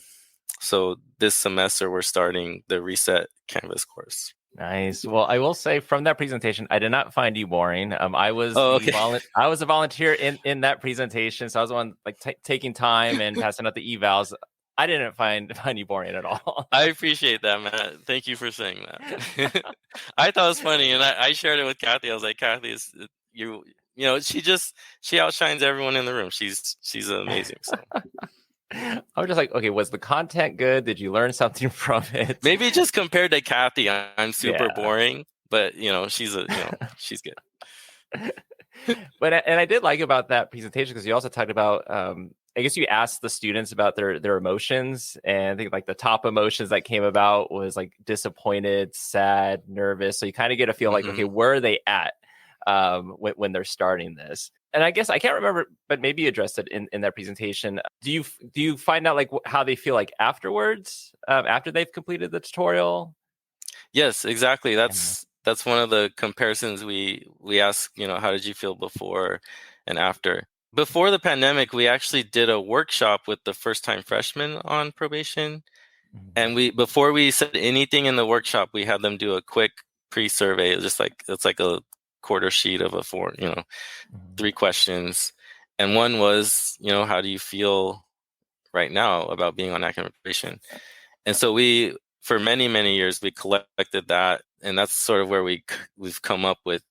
So this semester we're starting the Reset Canvas course. Nice. Well, I will say from that presentation, I did not find you boring. I was I was a volunteer in that presentation, so I was the one taking time and passing out the evals. I didn't find you boring at all. I appreciate that, Matt. Thank you for saying that. I thought it was funny, and I shared it with Kathy. I was like, Kathy, she outshines everyone in the room. She's amazing. So. I was just like, okay, was the content good? Did you learn something from it? Maybe just compared to Kathy, I'm super boring, but she's good. But I did like about that presentation because you also talked about, I guess you asked the students about their emotions, and I think like the top emotions that came about was like disappointed, sad, nervous. So you kind of get a feel like, okay, where are they at when they're starting this? And I guess I can't remember, but maybe you addressed it in that presentation. Do you find out like how they feel like afterwards, after they've completed the tutorial? Yes, exactly. That's one of the comparisons we ask. How did you feel before and after? Before the pandemic, we actually did a workshop with the first-time freshmen on probation, and before we said anything in the workshop, we had them do a quick pre-survey. It's like a quarter sheet of a 3 questions, and one was, how do you feel right now about being on academic probation? And so we, for many years, we collected that, and that's sort of where we've come up with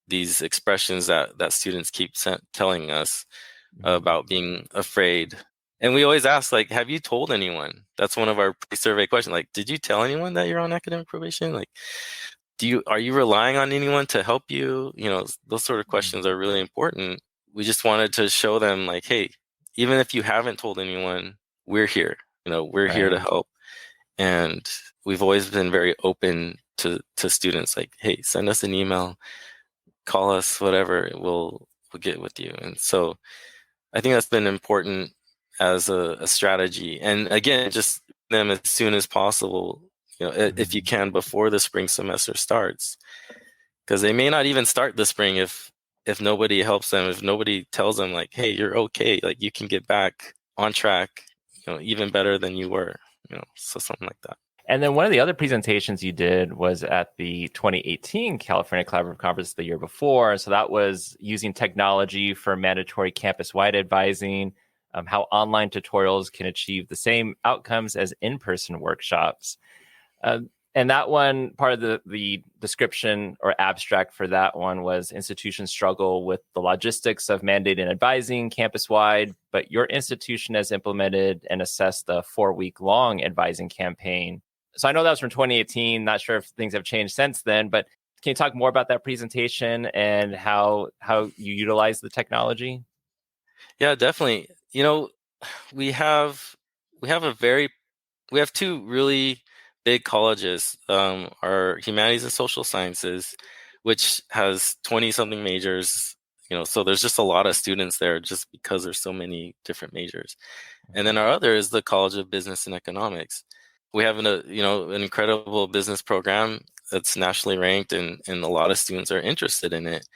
these expressions that students keep telling us about being afraid. And we always ask, like, have you told anyone? That's one of our pre-survey questions. Like, did you tell anyone that you're on academic probation? Like, are you relying on anyone to help you? Those sort of questions are really important. We just wanted to show them, like, hey, even if you haven't told anyone, we're here. We're here to help. And we've always been very open to students, like, hey, send us an email, call us, whatever, we'll get with you. And so I think that's been important as a strategy. And again, just them as soon as possible, if you can, before the spring semester starts, because they may not even start the spring if nobody helps them, if nobody tells them, like, hey, you're okay, like, you can get back on track, even better than you were, so something like that. And then one of the other presentations you did was at the 2018 California Collaborative Conference the year before. So that was using technology for mandatory campus-wide advising, how online tutorials can achieve the same outcomes as in-person workshops. And that one, part of the description or abstract for that one was institutions struggle with the logistics of mandating advising campus-wide, but your institution has implemented and assessed the 4-week-long advising campaign. So I know that was from 2018. Not sure if things have changed since then, but can you talk more about that presentation and how you utilize the technology? Yeah, definitely. We have 2 really big colleges, our humanities and social sciences, which has 20-something majors, so there's just a lot of students there just because there's so many different majors. And then our other is the College of Business and Economics. We have an incredible business program that's nationally ranked, and a lot of students are interested in it.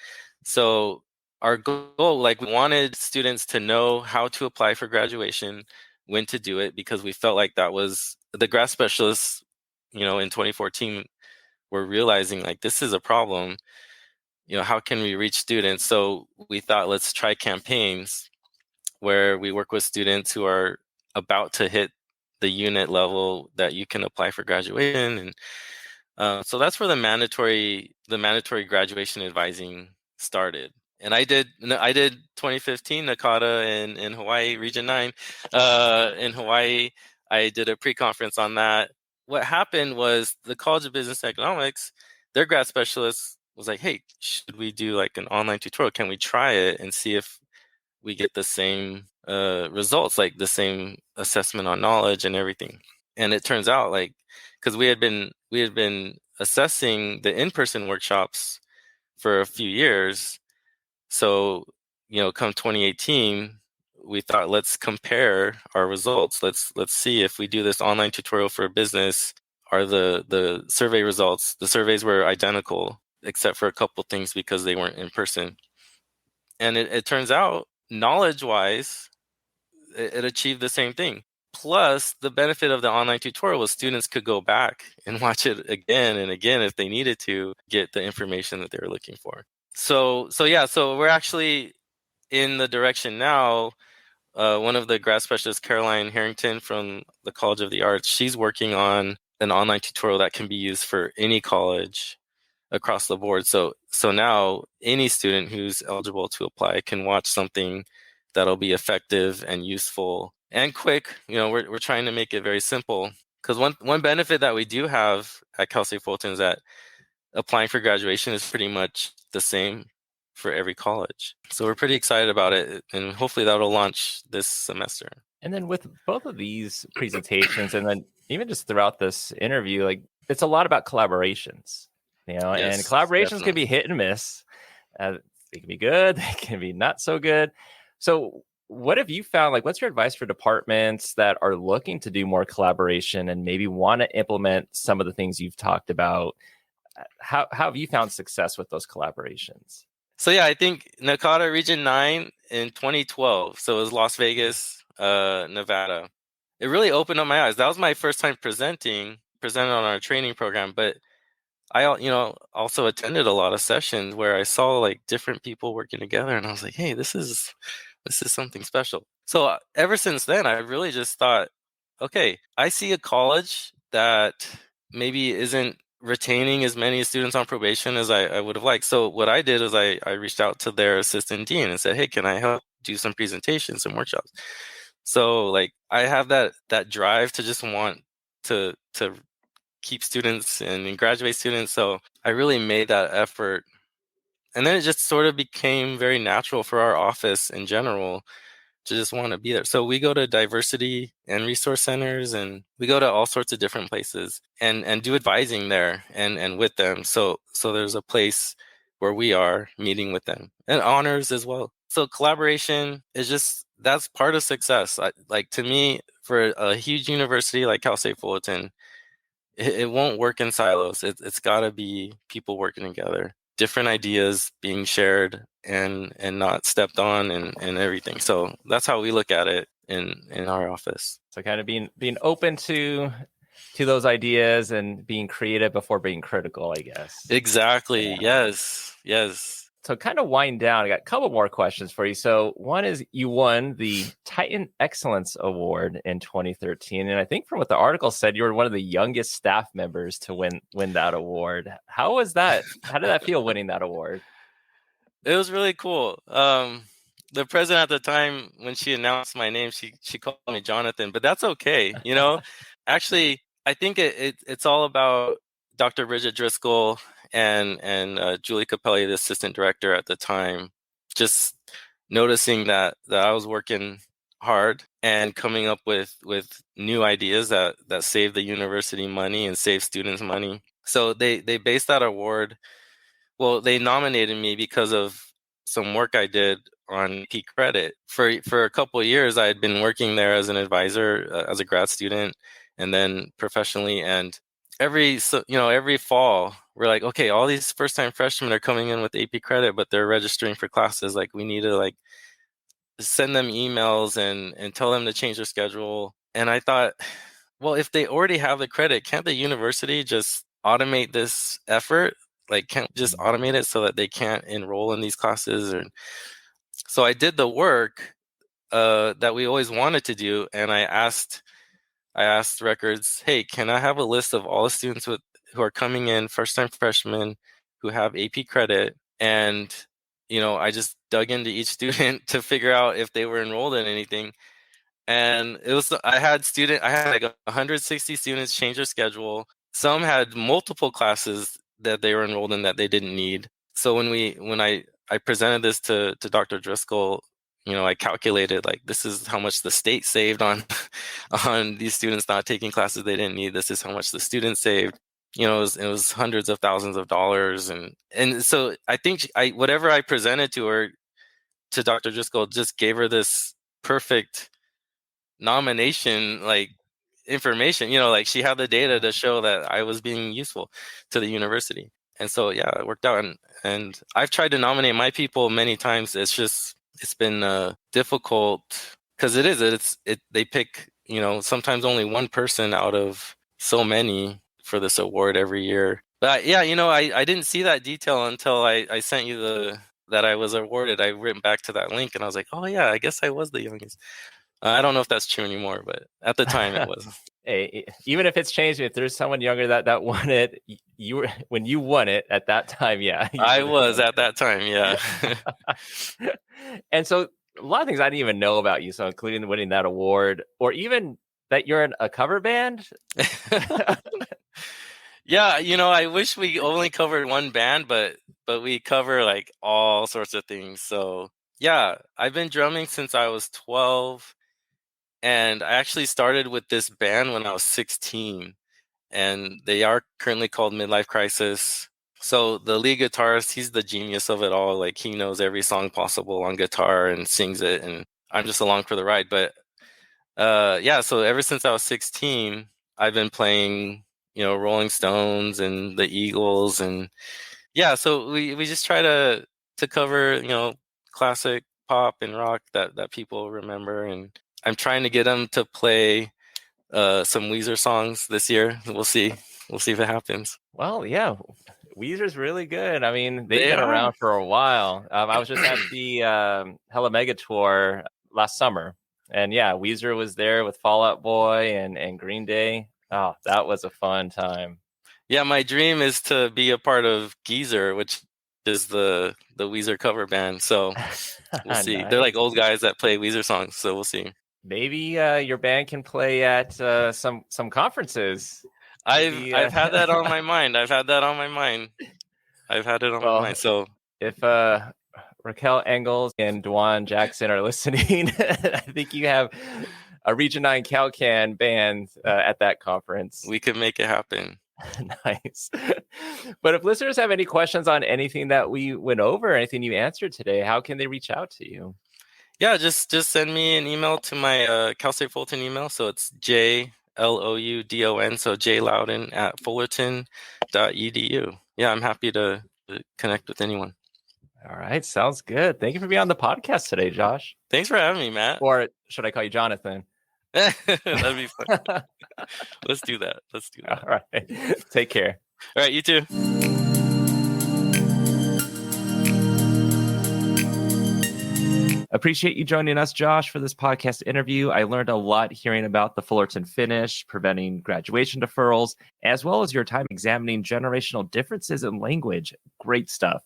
So our goal, we wanted students to know how to apply for graduation, when to do it, because we felt like that was the grad specialists, in 2014 were realizing like this is a problem. How can we reach students? So we thought, let's try campaigns where we work with students who are about to hit the unit level that you can apply for graduation. And so that's where the mandatory graduation advising started. And I did 2015 NACADA in Hawaii, Region 9. In Hawaii, I did a pre-conference on that. What happened was the College of Business Economics, their grad specialist was like, hey, should we do like an online tutorial? Can we try it and see if we get the same results, like the same assessment on knowledge and everything? And it turns out, like, because we had been assessing the in-person workshops for a few years, so come 2018, we thought, let's compare our results. Let's see if we do this online tutorial for a business, are the survey results, the surveys were identical except for a couple things because they weren't in person. And it turns out, knowledge-wise, it achieved the same thing. Plus, the benefit of the online tutorial was students could go back and watch it again and again if they needed to get the information that they were looking for. So we're actually in the direction now. One of the grad specialists, Caroline Harrington from the College of the Arts, she's working on an online tutorial that can be used for any college across the board. So now any student who's eligible to apply can watch something that'll be effective and useful and quick. We're trying to make it very simple, because one benefit that we do have at Cal State Fullerton is that applying for graduation is pretty much the same for every college. So we're pretty excited about it, and hopefully that'll launch this semester. And then with both of these presentations, and then even just throughout this interview, like, it's a lot about collaborations, Yes, and collaborations definitely. can be hit and miss. They can be good, they can be not so good. So what have you found? Like, what's your advice for departments that are looking to do more collaboration and maybe want to implement some of the things you've talked about? How have you found success with those collaborations? So yeah, I think NACADA Region 9 in 2012. So it was Las Vegas, Nevada. It really opened up my eyes. That was my first time presenting on our training program, but I also attended a lot of sessions where I saw like different people working together, and I was like, hey, this is something special. So ever since then, I really just thought, okay, I see a college that maybe isn't retaining as many students on probation as I would have liked. So what I did is I reached out to their assistant dean and said, hey, can I help do some presentations and workshops? So like I have that drive to just want to keep students and graduate students. So I really made that effort. And then it just sort of became very natural for our office in general to just want to be there. So we go to diversity and resource centers, and we go to all sorts of different places and do advising there and with them. So there's a place where we are meeting with them, and honors as well. So collaboration is just, that's part of success. Like to me, for a huge university like Cal State Fullerton, it won't work in silos. It's got to be people working together, different ideas being shared and not stepped on and everything. So that's how we look at it in our office. So kind of being open to those ideas and being creative before being critical, I guess. Exactly. Yeah. Yes. So kind of wind down, I got a couple more questions for you. So one is, you won the Titan Excellence Award in 2013. And I think from what the article said, you were one of the youngest staff members to win that award. How was that? How did that feel, winning that award? It was really cool. The president at the time, when she announced my name, she called me Jonathan, but that's okay. Actually, I think it's all about Dr. Bridget Driscoll and Julie Capelli, the assistant director at the time, just noticing that I was working hard and coming up with new ideas that save the university money and save students money. So they based that award. Well, they nominated me because of some work I did on AP credit. For a couple of years, I had been working there as an advisor, as a grad student, and then professionally. And every fall, we're like, okay, all these first-time freshmen are coming in with AP credit, but they're registering for classes. Like, we need to like send them emails and tell them to change their schedule. And I thought, well, if they already have the credit, can't the university just automate this effort? Like, can't just automate it so that they can't enroll in these classes? So I did the work that we always wanted to do, and I asked records, hey, can I have a list of all the students who are coming in, first-time freshmen, who have AP credit? And, I just dug into each student to figure out if they were enrolled in anything. And I had like 160 students change their schedule. Some had multiple classes that they were enrolled in that they didn't need. So when I presented this to Dr. Driscoll, I calculated, like, this is how much the state saved on on these students not taking classes they didn't need. This is how much the students saved. It was hundreds of thousands of dollars, and so I think whatever I presented to her, to Dr. Driscoll, just gave her this perfect nomination, like, information. Like, she had the data to show that I was being useful to the university. And so, yeah, it worked out. And I've tried to nominate my people many times. It's been difficult, because they pick, sometimes only one person out of so many for this award every year. But yeah, I didn't see that detail until I sent you that I was awarded. I went back to that link and I was like, oh yeah, I guess I was the youngest. I don't know if that's true anymore, but at the time it was. Hey, even if it's changed, if there's someone younger that won it, when you won it at that time, yeah. I was at that time, yeah. And so a lot of things I didn't even know about you, so including winning that award, or even that you're in a cover band. Yeah, I wish we only covered one band, but we cover, like, all sorts of things. So yeah, I've been drumming since I was 12. And I actually started with this band when I was 16, and they are currently called Midlife Crisis. So the lead guitarist, he's the genius of it all. Like, he knows every song possible on guitar and sings it, and I'm just along for the ride. But yeah, so ever since I was 16, I've been playing, Rolling Stones and the Eagles, and yeah, so we just try to cover, classic pop and rock that people remember. And I'm trying to get them to play some Weezer songs this year. We'll see if it happens. Well, yeah, Weezer's really good. I mean, they've been around for a while. I was just at the Hella Mega tour last summer, and yeah, Weezer was there with Fall Out Boy and Green Day. Oh, that was a fun time. Yeah, my dream is to be a part of Geezer, which is the Weezer cover band. So we'll see. Nice. They're like old guys that play Weezer songs, so we'll see. Maybe your band can play at some conferences. I've had that on my mind. I've had it on my mind. So if Raquel Engels and Dwan Jackson are listening, I think you have a Region 9 CalCan band at that conference. We could make it happen. Nice. But if listeners have any questions on anything that we went over, anything you answered today, how can they reach out to you? Yeah, just send me an email to my Cal State Fullerton email. So it's JLOUDON, so jloudon@fullerton.edu. Yeah, I'm happy to connect with anyone. All right, sounds good. Thank you for being on the podcast today, Josh. Thanks for having me, Matt. Or should I call you Jonathan? That'd be fun. Let's do that. All right. Take care. All right, you too. Appreciate you joining us, Josh, for this podcast interview. I learned a lot hearing about the Fullerton finish, preventing graduation deferrals, as well as your time examining generational differences in language. Great stuff.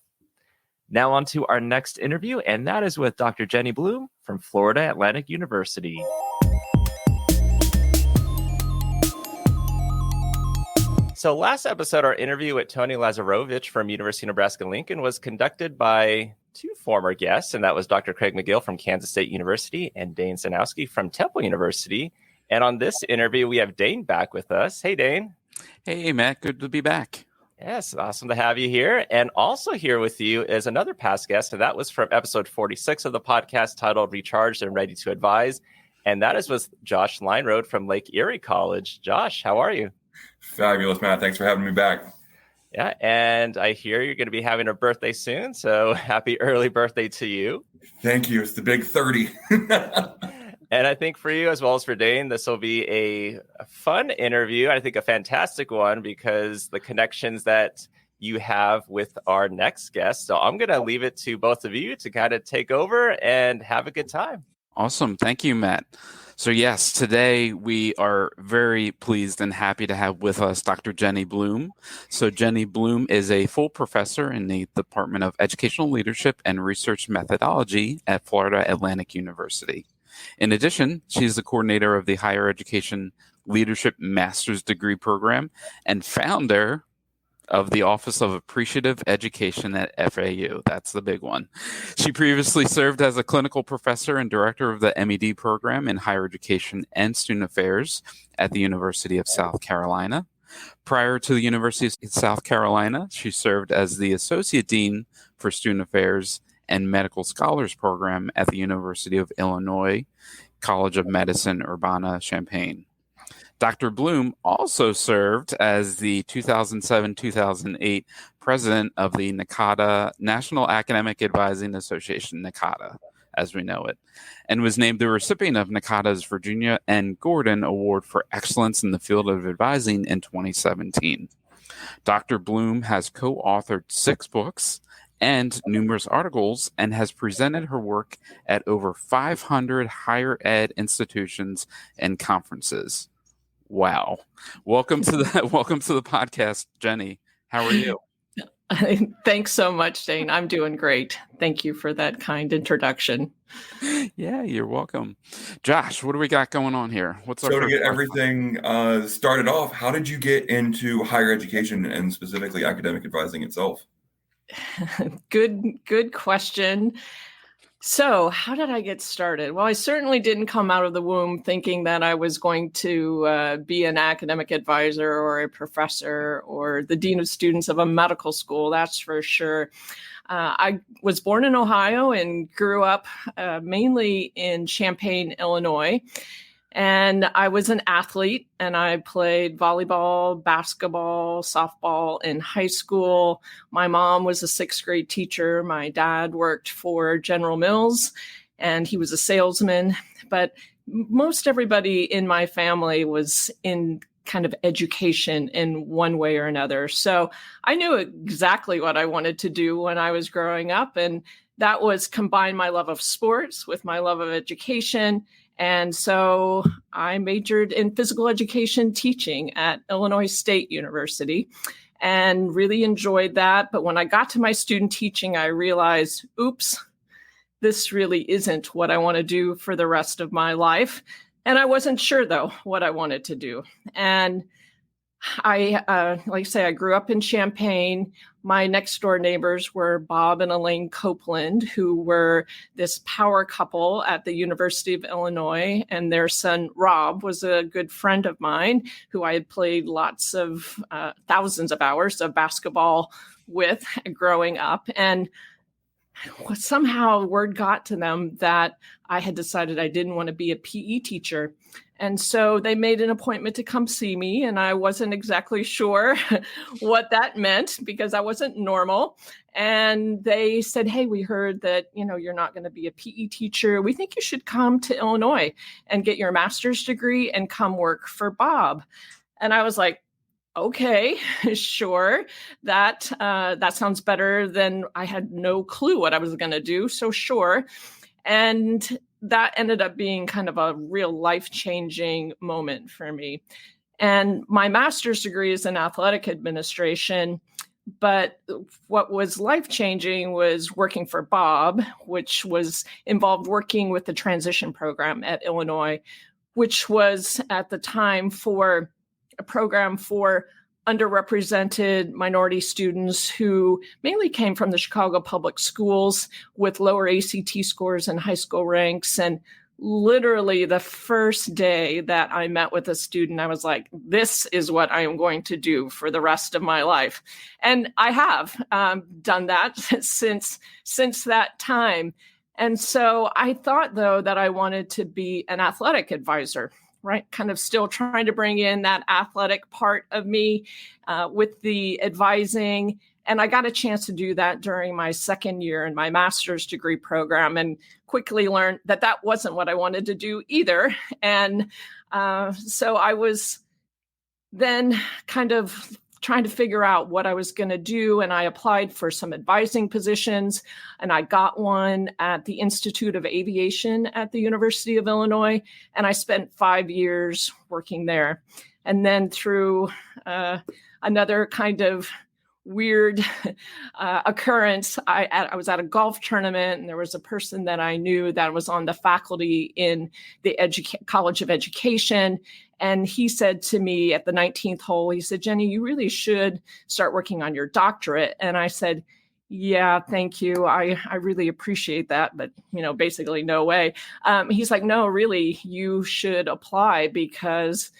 Now on to our next interview, and that is with Dr. Jenny Bloom from Florida Atlantic University. So last episode, our interview with Tony Lazarovich from University of Nebraska-Lincoln was conducted by two former guests, and that was Dr. Craig McGill from Kansas State University and Dane Zdunowski from Temple University. And on this interview, we have Dane back with us. Hey, Dane. Hey, Matt. Good to be back. Yes, awesome to have you here. And also here with you is another past guest, and that was from episode 46 of the podcast titled Recharged and Ready to Advise. And that is with Josh Linerode from Lake Erie College. Josh, how are you? Fabulous, Matt. Thanks for having me back. Yeah, and I hear you're going to be having a birthday soon, so happy early birthday to you. Thank you. It's the big 30. And I think for you as well as for Dane, this will be a fun interview. I think a fantastic one because the connections that you have with our next guest. So I'm going to leave it to both of you to kind of take over and have a good time. Awesome. Thank you, Matt. So yes, today we are very pleased and happy to have with us Dr. Jenny Bloom. So Jenny Bloom is a full professor in the Department of Educational Leadership and Research Methodology at Florida Atlantic University. In addition, she's the coordinator of the Higher Education Leadership Master's Degree Program and founder of the Office of Appreciative Education at FAU. That's the big one. She previously served as a clinical professor and director of the MED program in higher education and student affairs at the University of South Carolina. Prior to the University of South Carolina, she served as the associate dean for student affairs and medical scholars program at the University of Illinois College of Medicine, Urbana-Champaign. Dr. Bloom also served as the 2007-2008 president of the NACADA, National Academic Advising Association, NACADA, as we know it, and was named the recipient of NACADA's Virginia N. Gordon Award for Excellence in the Field of Advising in 2017. Dr. Bloom has co-authored 6 books and numerous articles and has presented her work at over 500 higher ed institutions and conferences. Wow. Welcome to the podcast, Jenny. How are you? Thanks so much, Dane. I'm doing great. Thank you for that kind introduction. Yeah, you're welcome. Josh, what do we got going on here? So to get everything started off, how did you get into higher education and specifically academic advising itself? Good question. So how did I get started? Well, I certainly didn't come out of the womb thinking that I was going to be an academic advisor or a professor or the dean of students of a medical school, that's for sure. I was born in Ohio and grew up mainly in Champaign, Illinois. And I was an athlete, and I played volleyball, basketball, softball in high school. My mom was a 6th grade teacher. My dad worked for General Mills, and he was a salesman. But most everybody in my family was in kind of education in one way or another. So I knew exactly what I wanted to do when I was growing up, and that was combine my love of sports with my love of education. And so I majored in physical education teaching at Illinois State University and really enjoyed that. But when I got to my student teaching, I realized, oops, this really isn't what I want to do for the rest of my life. And I wasn't sure, though, what I wanted to do. And like I say, I grew up in Champaign. My next door neighbors were Bob and Elaine Copeland, who were this power couple at the University of Illinois. And their son, Rob, was a good friend of mine who I had played lots of thousands of hours of basketball with growing up. And somehow word got to them that I had decided I didn't want to be a PE teacher. And so they made an appointment to come see me, and I wasn't exactly sure what that meant because I wasn't normal. And they said, hey, we heard that, you're not going to be a PE teacher. We think you should come to Illinois and get your master's degree and come work for Bob. And I was like, okay, sure. That sounds better than I had no clue what I was going to do. So sure. And that ended up being kind of a real life-changing moment for me. And my master's degree is in athletic administration. But what was life-changing was working for Bob, which was involved working with the transition program at Illinois, which was at the time for a program for underrepresented minority students who mainly came from the Chicago public schools with lower ACT scores and high school ranks. And literally the first day that I met with a student, I was like, this is what I am going to do for the rest of my life. And I have done that since that time. And so I thought, though, that I wanted to be an athletic advisor, right? Kind of still trying to bring in that athletic part of me with the advising. And I got a chance to do that during my second year in my master's degree program, and quickly learned that that wasn't what I wanted to do either. And so I was then kind of trying to figure out what I was going to do. And I applied for some advising positions, and I got one at the Institute of Aviation at the University of Illinois. And I spent 5 years working there. And then through another kind of weird occurrence, I was at a golf tournament, and there was a person that I knew that was on the faculty in the College of Education. And he said to me at the 19th hole, he said, "Jenny, you really should start working on your doctorate." And I said, "Yeah, thank you. I really appreciate that. But, basically no way." He's like, "No, really, you should apply because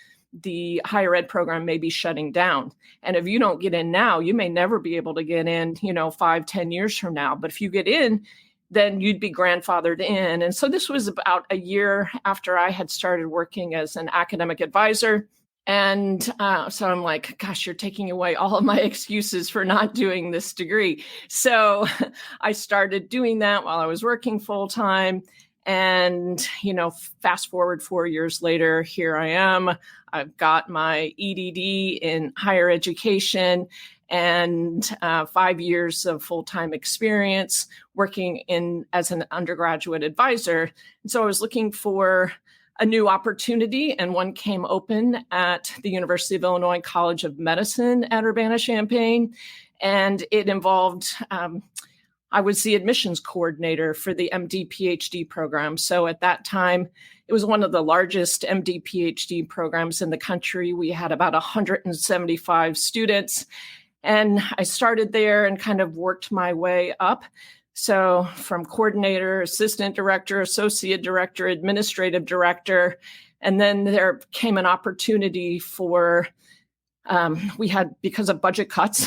the higher ed program may be shutting down. And if you don't get in now, you may never be able to get in, 5-10 years from now. But if you get in, then you'd be grandfathered in." And so this was about a year after I had started working as an academic advisor. And so I'm like, gosh, you're taking away all of my excuses for not doing this degree. So I started doing that while I was working full time. And, fast forward 4 years later, here I am. I've got my EDD in higher education and 5 years of full-time experience working as an undergraduate advisor. And so I was looking for a new opportunity, and one came open at the University of Illinois College of Medicine at Urbana-Champaign. And it involved I was the admissions coordinator for the MD PhD program. So at that time, it was one of the largest MD PhD programs in the country. We had about 175 students. And I started there and kind of worked my way up. So from coordinator, assistant director, associate director, administrative director. And then there came an opportunity for because of budget cuts,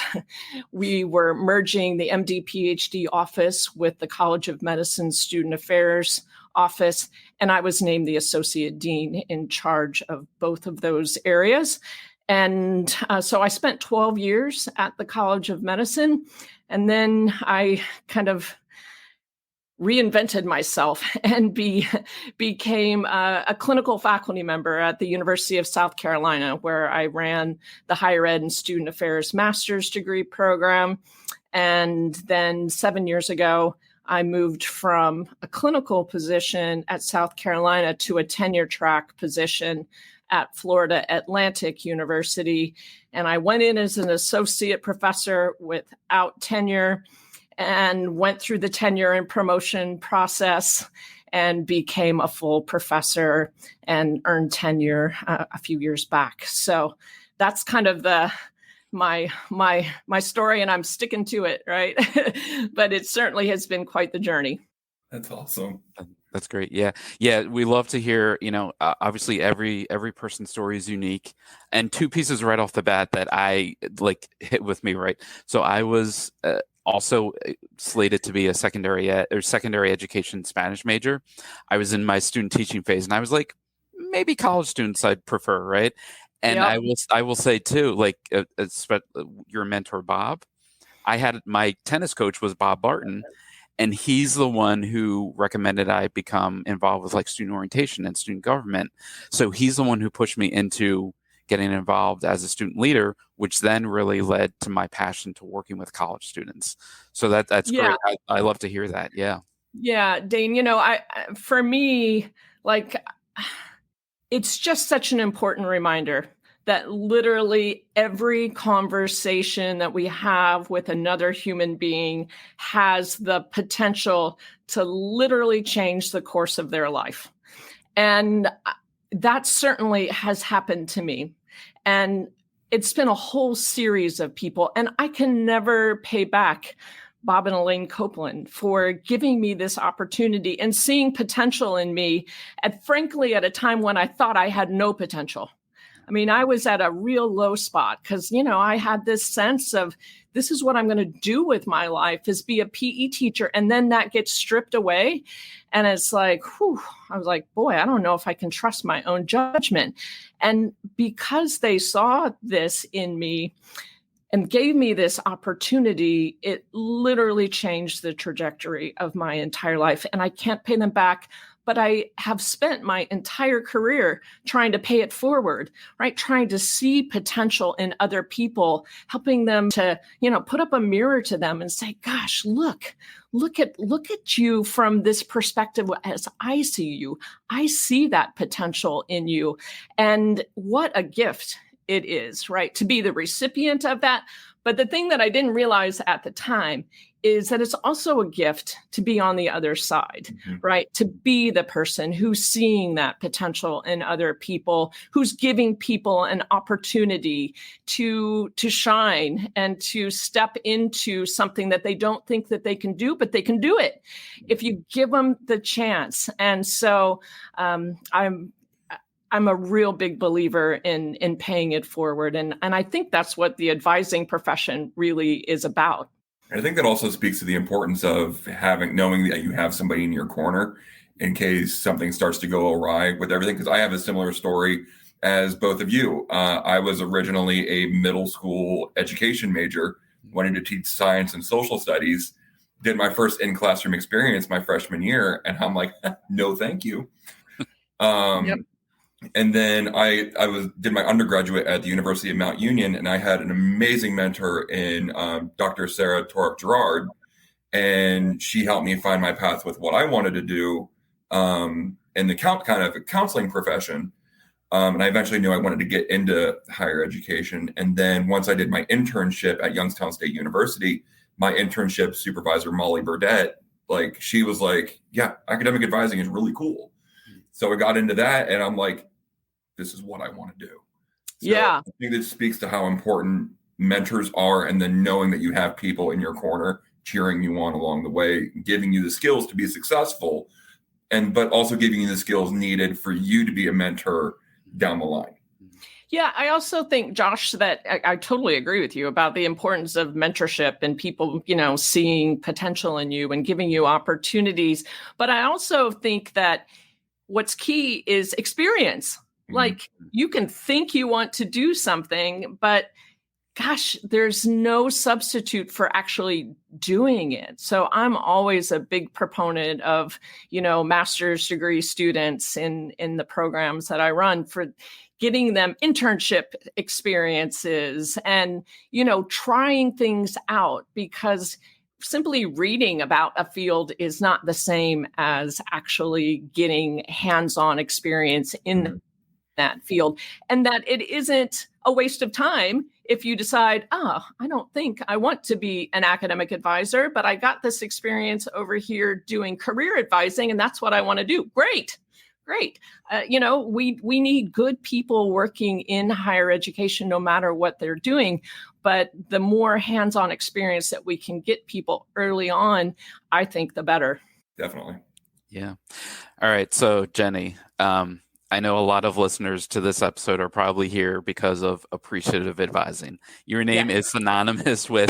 we were merging the MD PhD office with the College of Medicine Student Affairs office. And I was named the associate dean in charge of both of those areas. And so I spent 12 years at the College of Medicine. And then I kind of reinvented myself and became a clinical faculty member at the University of South Carolina, where I ran the higher ed and student affairs master's degree program. And then 7 years ago, I moved from a clinical position at South Carolina to a tenure track position at Florida Atlantic University. And I went in as an associate professor without tenure, and went through the tenure and promotion process and became a full professor and earned tenure a few years back. So that's kind of my story, and I'm sticking to it, right? But it certainly has been quite the journey. That's awesome. That's great. Yeah. We love to hear, obviously every person's story is unique, and two pieces right off the bat that I hit with me, right? So I was also slated to be a secondary education Spanish major. I was in my student teaching phase, and I was like, maybe college students I'd prefer, right? And yep. I will say too, your mentor Bob, I had my tennis coach was Bob Barton, and he's the one who recommended I become involved with student orientation and student government. So he's the one who pushed me into getting involved as a student leader, which then really led to my passion to working with college students. So that's great. I love to hear that. Yeah. Yeah, Dane, for me, it's just such an important reminder that literally every conversation that we have with another human being has the potential to literally change the course of their life. And that certainly has happened to me. And it's been a whole series of people. And I can never pay back Bob and Elaine Copeland for giving me this opportunity and seeing potential in me frankly, at a time when I thought I had no potential. I mean, I was at a real low spot because, I had this sense of this is what I'm going to do with my life is be a PE teacher. And then that gets stripped away. And it's like, I was like, boy, I don't know if I can trust my own judgment. And because they saw this in me, and gave me this opportunity, it literally changed the trajectory of my entire life. And I can't pay them back, but I have spent my entire career trying to pay it forward, right? Trying to see potential in other people, helping them to, put up a mirror to them and say, gosh, look at you from this perspective as I see you. I see that potential in you. And what a gift it is, right? To be the recipient of that. But the thing that I didn't realize at the time is that it's also a gift to be on the other side, right? To be the person who's seeing that potential in other people, who's giving people an opportunity to shine and to step into something that they don't think that they can do, but they can do it if you give them the chance. And so I'm a real big believer in paying it forward. And I think that's what the advising profession really is about. And I think that also speaks to the importance of knowing that you have somebody in your corner in case something starts to go awry with everything. Because I have a similar story as both of you. I was originally a middle school education major, wanted to teach science and social studies, did my first in-classroom experience my freshman year. And I'm like, no, thank you. Yep. And then I did my undergraduate at the University of Mount Union, and I had an amazing mentor in Dr. Sarah Torp-Gerard, and she helped me find my path with what I wanted to do in the kind of counseling profession. And I eventually knew I wanted to get into higher education. And then once I did my internship at Youngstown State University, my internship supervisor, Molly Burdett, she was like, yeah, academic advising is really cool. So I got into that, and I'm like, this is what I want to do. So yeah. I think this speaks to how important mentors are, and then knowing that you have people in your corner cheering you on along the way, giving you the skills to be successful, but also giving you the skills needed for you to be a mentor down the line. Yeah, I also think, Josh, that I totally agree with you about the importance of mentorship and people, seeing potential in you and giving you opportunities. But I also think that what's key is experience. Like, you can think you want to do something, but gosh, there's no substitute for actually doing it. So I'm always a big proponent of, master's degree students in the programs that I run, for getting them internship experiences and, trying things out, because simply reading about a field is not the same as actually getting hands-on experience in that field, and that it isn't a waste of time if you decide, I don't think I want to be an academic advisor, but I got this experience over here doing career advising, and that's what I want to do. Great. We need good people working in higher education, no matter what they're doing. But the more hands-on experience that we can get people early on, I think the better. Definitely. Yeah. All right. So, Jenny, I know a lot of listeners to this episode are probably here because of Appreciative Advising. Your name is synonymous with,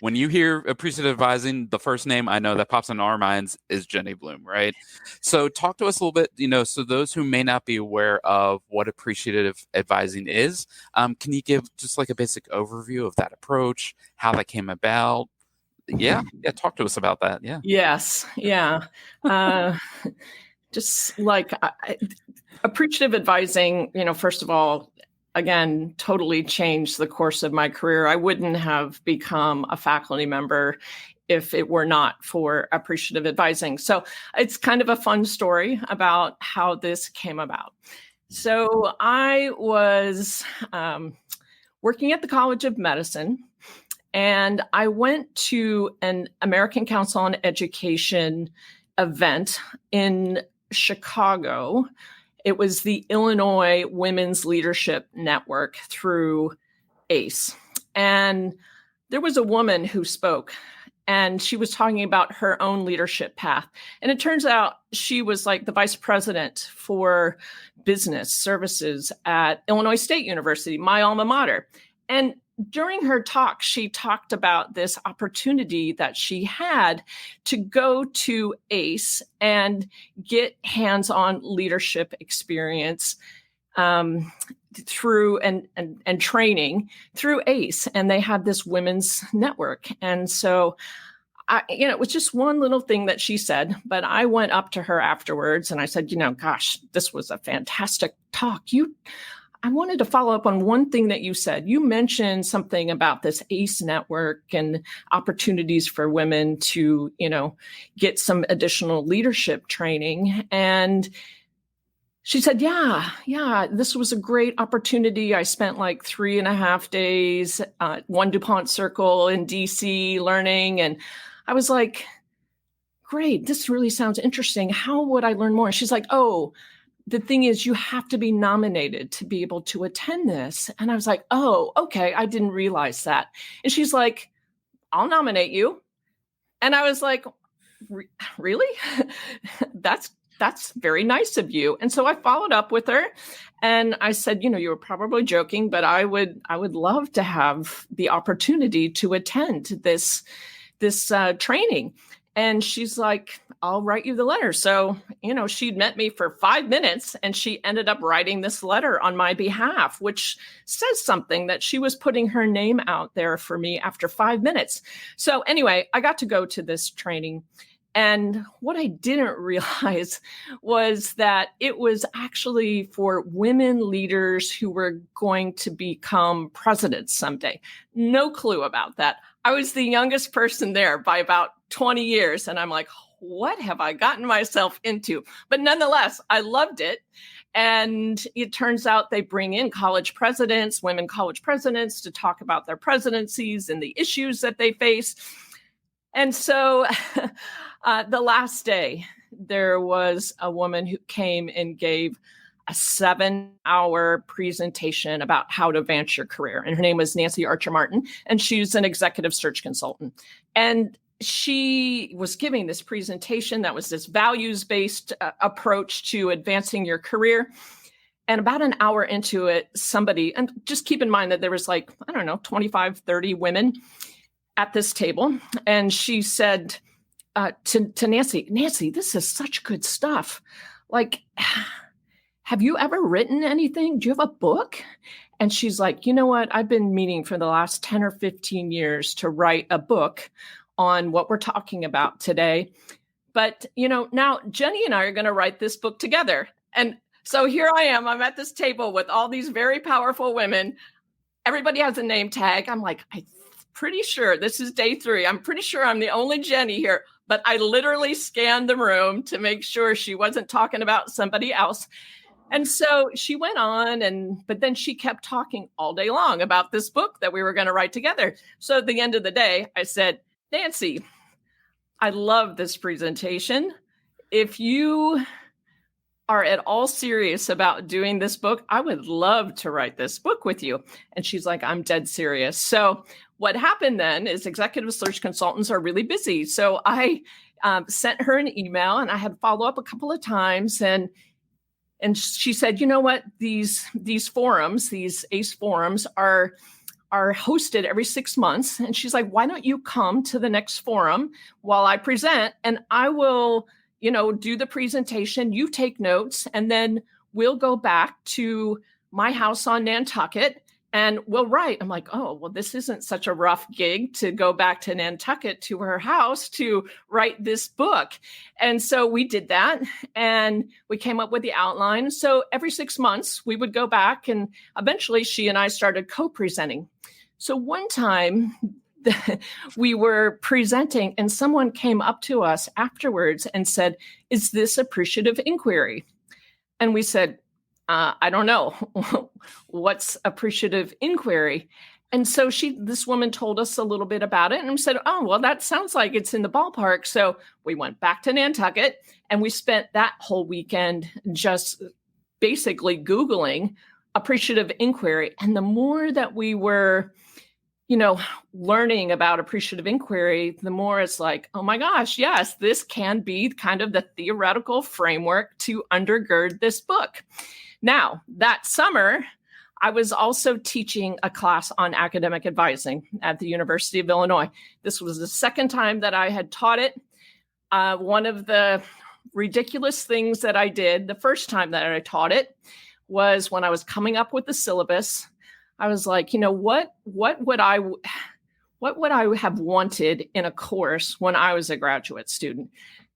when you hear Appreciative Advising, the first name I know that pops into our minds is Jenny Bloom, right? So talk to us a little bit, so those who may not be aware of what Appreciative Advising is, can you give just like a basic overview of that approach, how that came about? Yeah, talk to us about that. Yeah. Yes. Yeah. Just like Appreciative Advising, first of all, again, totally changed the course of my career. I wouldn't have become a faculty member if it were not for Appreciative Advising. So it's kind of a fun story about how this came about. So I was working at the College of Medicine, and I went to an American Council on Education event in Chicago. It was the Illinois Women's Leadership Network through ACE. And there was a woman who spoke, and she was talking about her own leadership path. And it turns out she was like the vice president for business services at Illinois State University, my alma mater. And during her talk, she talked about this opportunity that she had to go to ACE and get hands-on leadership experience through and training through ACE, and they had this women's network. And so it was just one little thing that she said, but I went up to her afterwards and I said, gosh, this was a fantastic talk. I wanted to follow up on one thing that you said. You mentioned something about this ACE network and opportunities for women to, get some additional leadership training. And she said, yeah, this was a great opportunity. I spent like 3.5 days, one DuPont Circle in DC learning. And I was like, great, this really sounds interesting. How would I learn more? She's like, oh, the thing is, you have to be nominated to be able to attend this. And I was like, oh, okay, I didn't realize that. And she's like, I'll nominate you. And I was like, really? That's very nice of you. And so I followed up with her and I said, you were probably joking, but I would love to have the opportunity to attend this training. And she's like, I'll write you the letter. So, she'd met me for 5 minutes and she ended up writing this letter on my behalf, which says something that she was putting her name out there for me after 5 minutes. So anyway, I got to go to this training. And what I didn't realize was that it was actually for women leaders who were going to become presidents someday. No clue about that. I was the youngest person there by about 20 years. And I'm like, what have I gotten myself into? But nonetheless, I loved it. And it turns out they bring in college presidents, women college presidents, to talk about their presidencies and the issues that they face. And so the last day, there was a woman who came and gave a 7-hour presentation about how to advance your career. And her name was Nancy Archer Martin, and she's an executive search consultant. And she was giving this presentation that was this values-based approach to advancing your career. And about an hour into it, somebody, and just keep in mind that there was 25, 30 women at this table. And she said to Nancy, this is such good stuff. Have you ever written anything? Do you have a book? And she's like, you know what? I've been meaning for the last 10 or 15 years to write a book on what we're talking about today. But, now Jenny and I are going to write this book together. And so here I am. I'm at this table with all these very powerful women. Everybody has a name tag. I'm like, I'm pretty sure this is day 3. I'm pretty sure I'm the only Jenny here. But I literally scanned the room to make sure she wasn't talking about somebody else. And so she went on, but then she kept talking all day long about this book that we were going to write together. So at the end of the day, I said, Nancy, I love this presentation. If you are at all serious about doing this book, I would love to write this book with you. And she's like, I'm dead serious. So what happened then is executive search consultants are really busy. So I sent her an email and I had follow up a couple of times. And she said, you know what, these forums, these ACE forums are hosted every 6 months. And she's like, why don't you come to the next forum while I present, and I will, do the presentation, you take notes, and then we'll go back to my house on Nantucket and we'll write. I'm like, oh, well, this isn't such a rough gig to go back to Nantucket to her house to write this book. And so we did that and we came up with the outline. So every 6 months we would go back, and eventually she and I started co-presenting. So one time we were presenting and someone came up to us afterwards and said, is this appreciative inquiry? And we said, I don't know. What's appreciative inquiry? And so this woman told us a little bit about it, and we said, oh, well, that sounds like it's in the ballpark. So we went back to Nantucket and we spent that whole weekend just basically Googling appreciative inquiry. And the more that we were, learning about appreciative inquiry, the more it's like, oh my gosh, yes, this can be kind of the theoretical framework to undergird this book. Now, that summer, I was also teaching a class on academic advising at the University of Illinois. This was the second time that I had taught it. One of the ridiculous things that I did the first time that I taught it was when I was coming up with the syllabus, I was like, what would I have wanted in a course when I was a graduate student?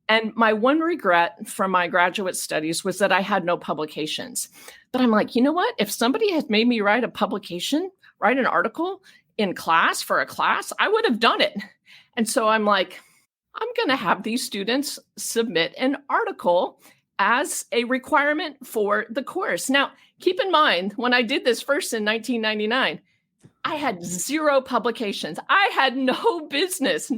And my one regret from my graduate studies was that I had no publications. But I'm like, you know what? If somebody had made me write an article in class for a class, I would have done it. And so I'm like, I'm going to have these students submit an article as a requirement for the course. Now, keep in mind, when I did this first in 1999, I had 0 publications. I had no business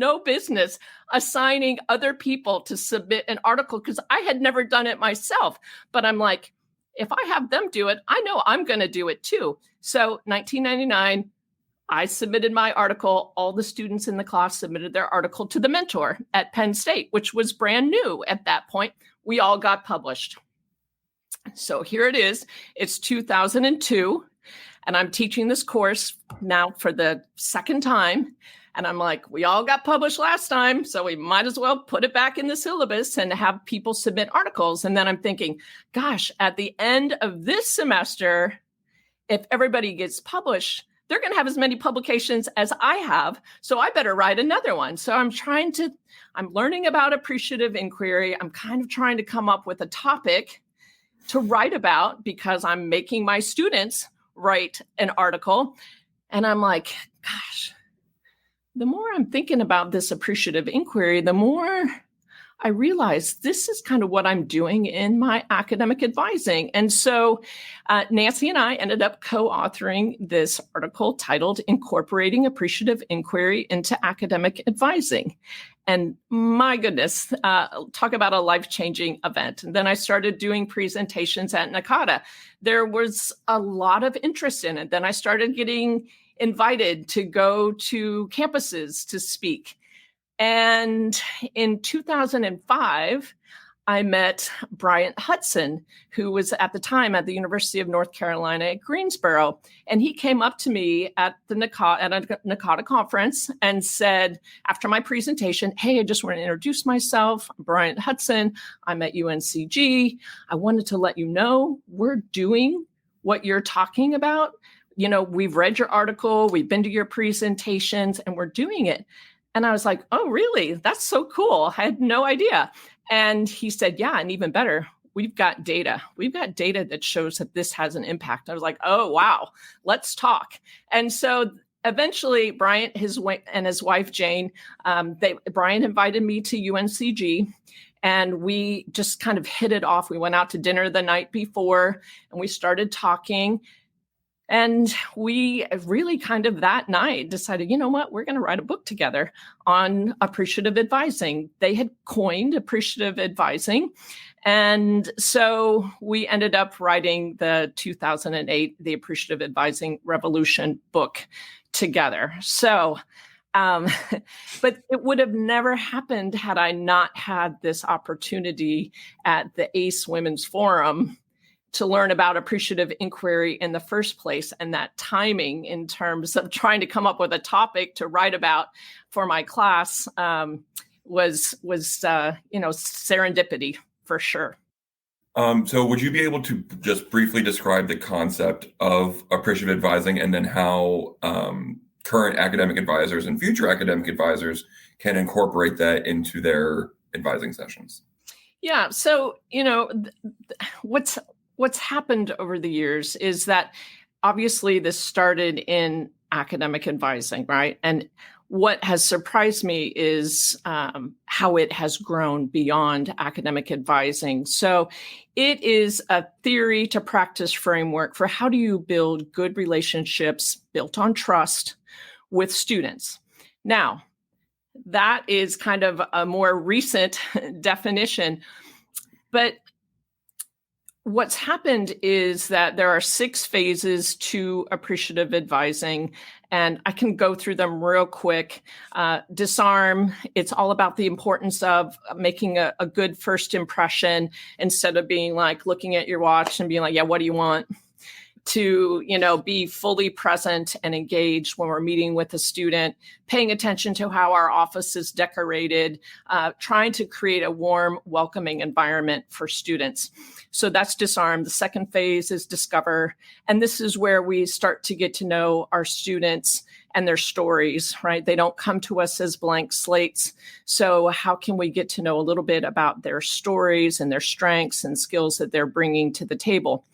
assigning other people to submit an article because I had never done it myself. But I'm like, if I have them do it, I know I'm going to do it too. So 1999, I submitted my article. All the students in the class submitted their article to the mentor at Penn State, which was brand new at that point. We all got published. So here it is. It's 2002. And I'm teaching this course now for the second time. And I'm like, we all got published last time, so we might as well put it back in the syllabus and have people submit articles. And then I'm thinking, gosh, at the end of this semester, if everybody gets published, they're going to have as many publications as I have. So I better write another one. So I'm learning about appreciative inquiry. I'm kind of trying to come up with a topic to write about because I'm making my students write an article. And I'm like, gosh, the more I'm thinking about this appreciative inquiry, the more I realize this is kind of what I'm doing in my academic advising. And so Nancy and I ended up co-authoring this article titled Incorporating Appreciative Inquiry into Academic Advising. And my goodness, talk about a life-changing event. And then I started doing presentations at NACADA. There was a lot of interest in it. Then I started getting invited to go to campuses to speak. And in 2005, I met Bryant Hudson, who was at the time at the University of North Carolina at Greensboro. And he came up to me at a NACADA conference and said, after my presentation, hey, I just want to introduce myself. I'm Bryant Hudson. I'm at UNCG. I wanted to let you know we're doing what you're talking about. We've read your article, we've been to your presentations, and we're doing it. And I was like, oh, really? That's so cool. I had no idea. And he said, yeah, and even better, we've got data. We've got data that shows that this has an impact. I was like, oh, wow, let's talk. And so eventually, Bryant and his wife, Jane, Bryant invited me to UNCG. And we just kind of hit it off. We went out to dinner the night before, and we started talking. And we really kind of that night decided, you know what, we're going to write a book together on appreciative advising. They had coined appreciative advising. And so we ended up writing the 2008, the Appreciative Advising Revolution book together. So, but it would have never happened had I not had this opportunity at the ACE Women's Forum to learn about appreciative inquiry in the first place, and that timing in terms of trying to come up with a topic to write about for my class was serendipity for sure. So would you be able to just briefly describe the concept of appreciative advising and then how current academic advisors and future academic advisors can incorporate that into their advising sessions? Yeah. So, what's happened over the years is that obviously this started in academic advising, right? And what has surprised me is how it has grown beyond academic advising. So it is a theory to practice framework for how do you build good relationships built on trust with students. Now, that is kind of a more recent definition, but what's happened is that there are 6 phases to appreciative advising, and I can go through them real quick. Disarm, it's all about the importance of making a good first impression instead of being like looking at your watch and being like, yeah, what do you want? to, be fully present and engaged when we're meeting with a student, paying attention to how our office is decorated, trying to create a warm, welcoming environment for students. So that's disarm. The second phase is discover. And this is where we start to get to know our students and their stories, right? They don't come to us as blank slates. So how can we get to know a little bit about their stories and their strengths and skills that they're bringing to the table?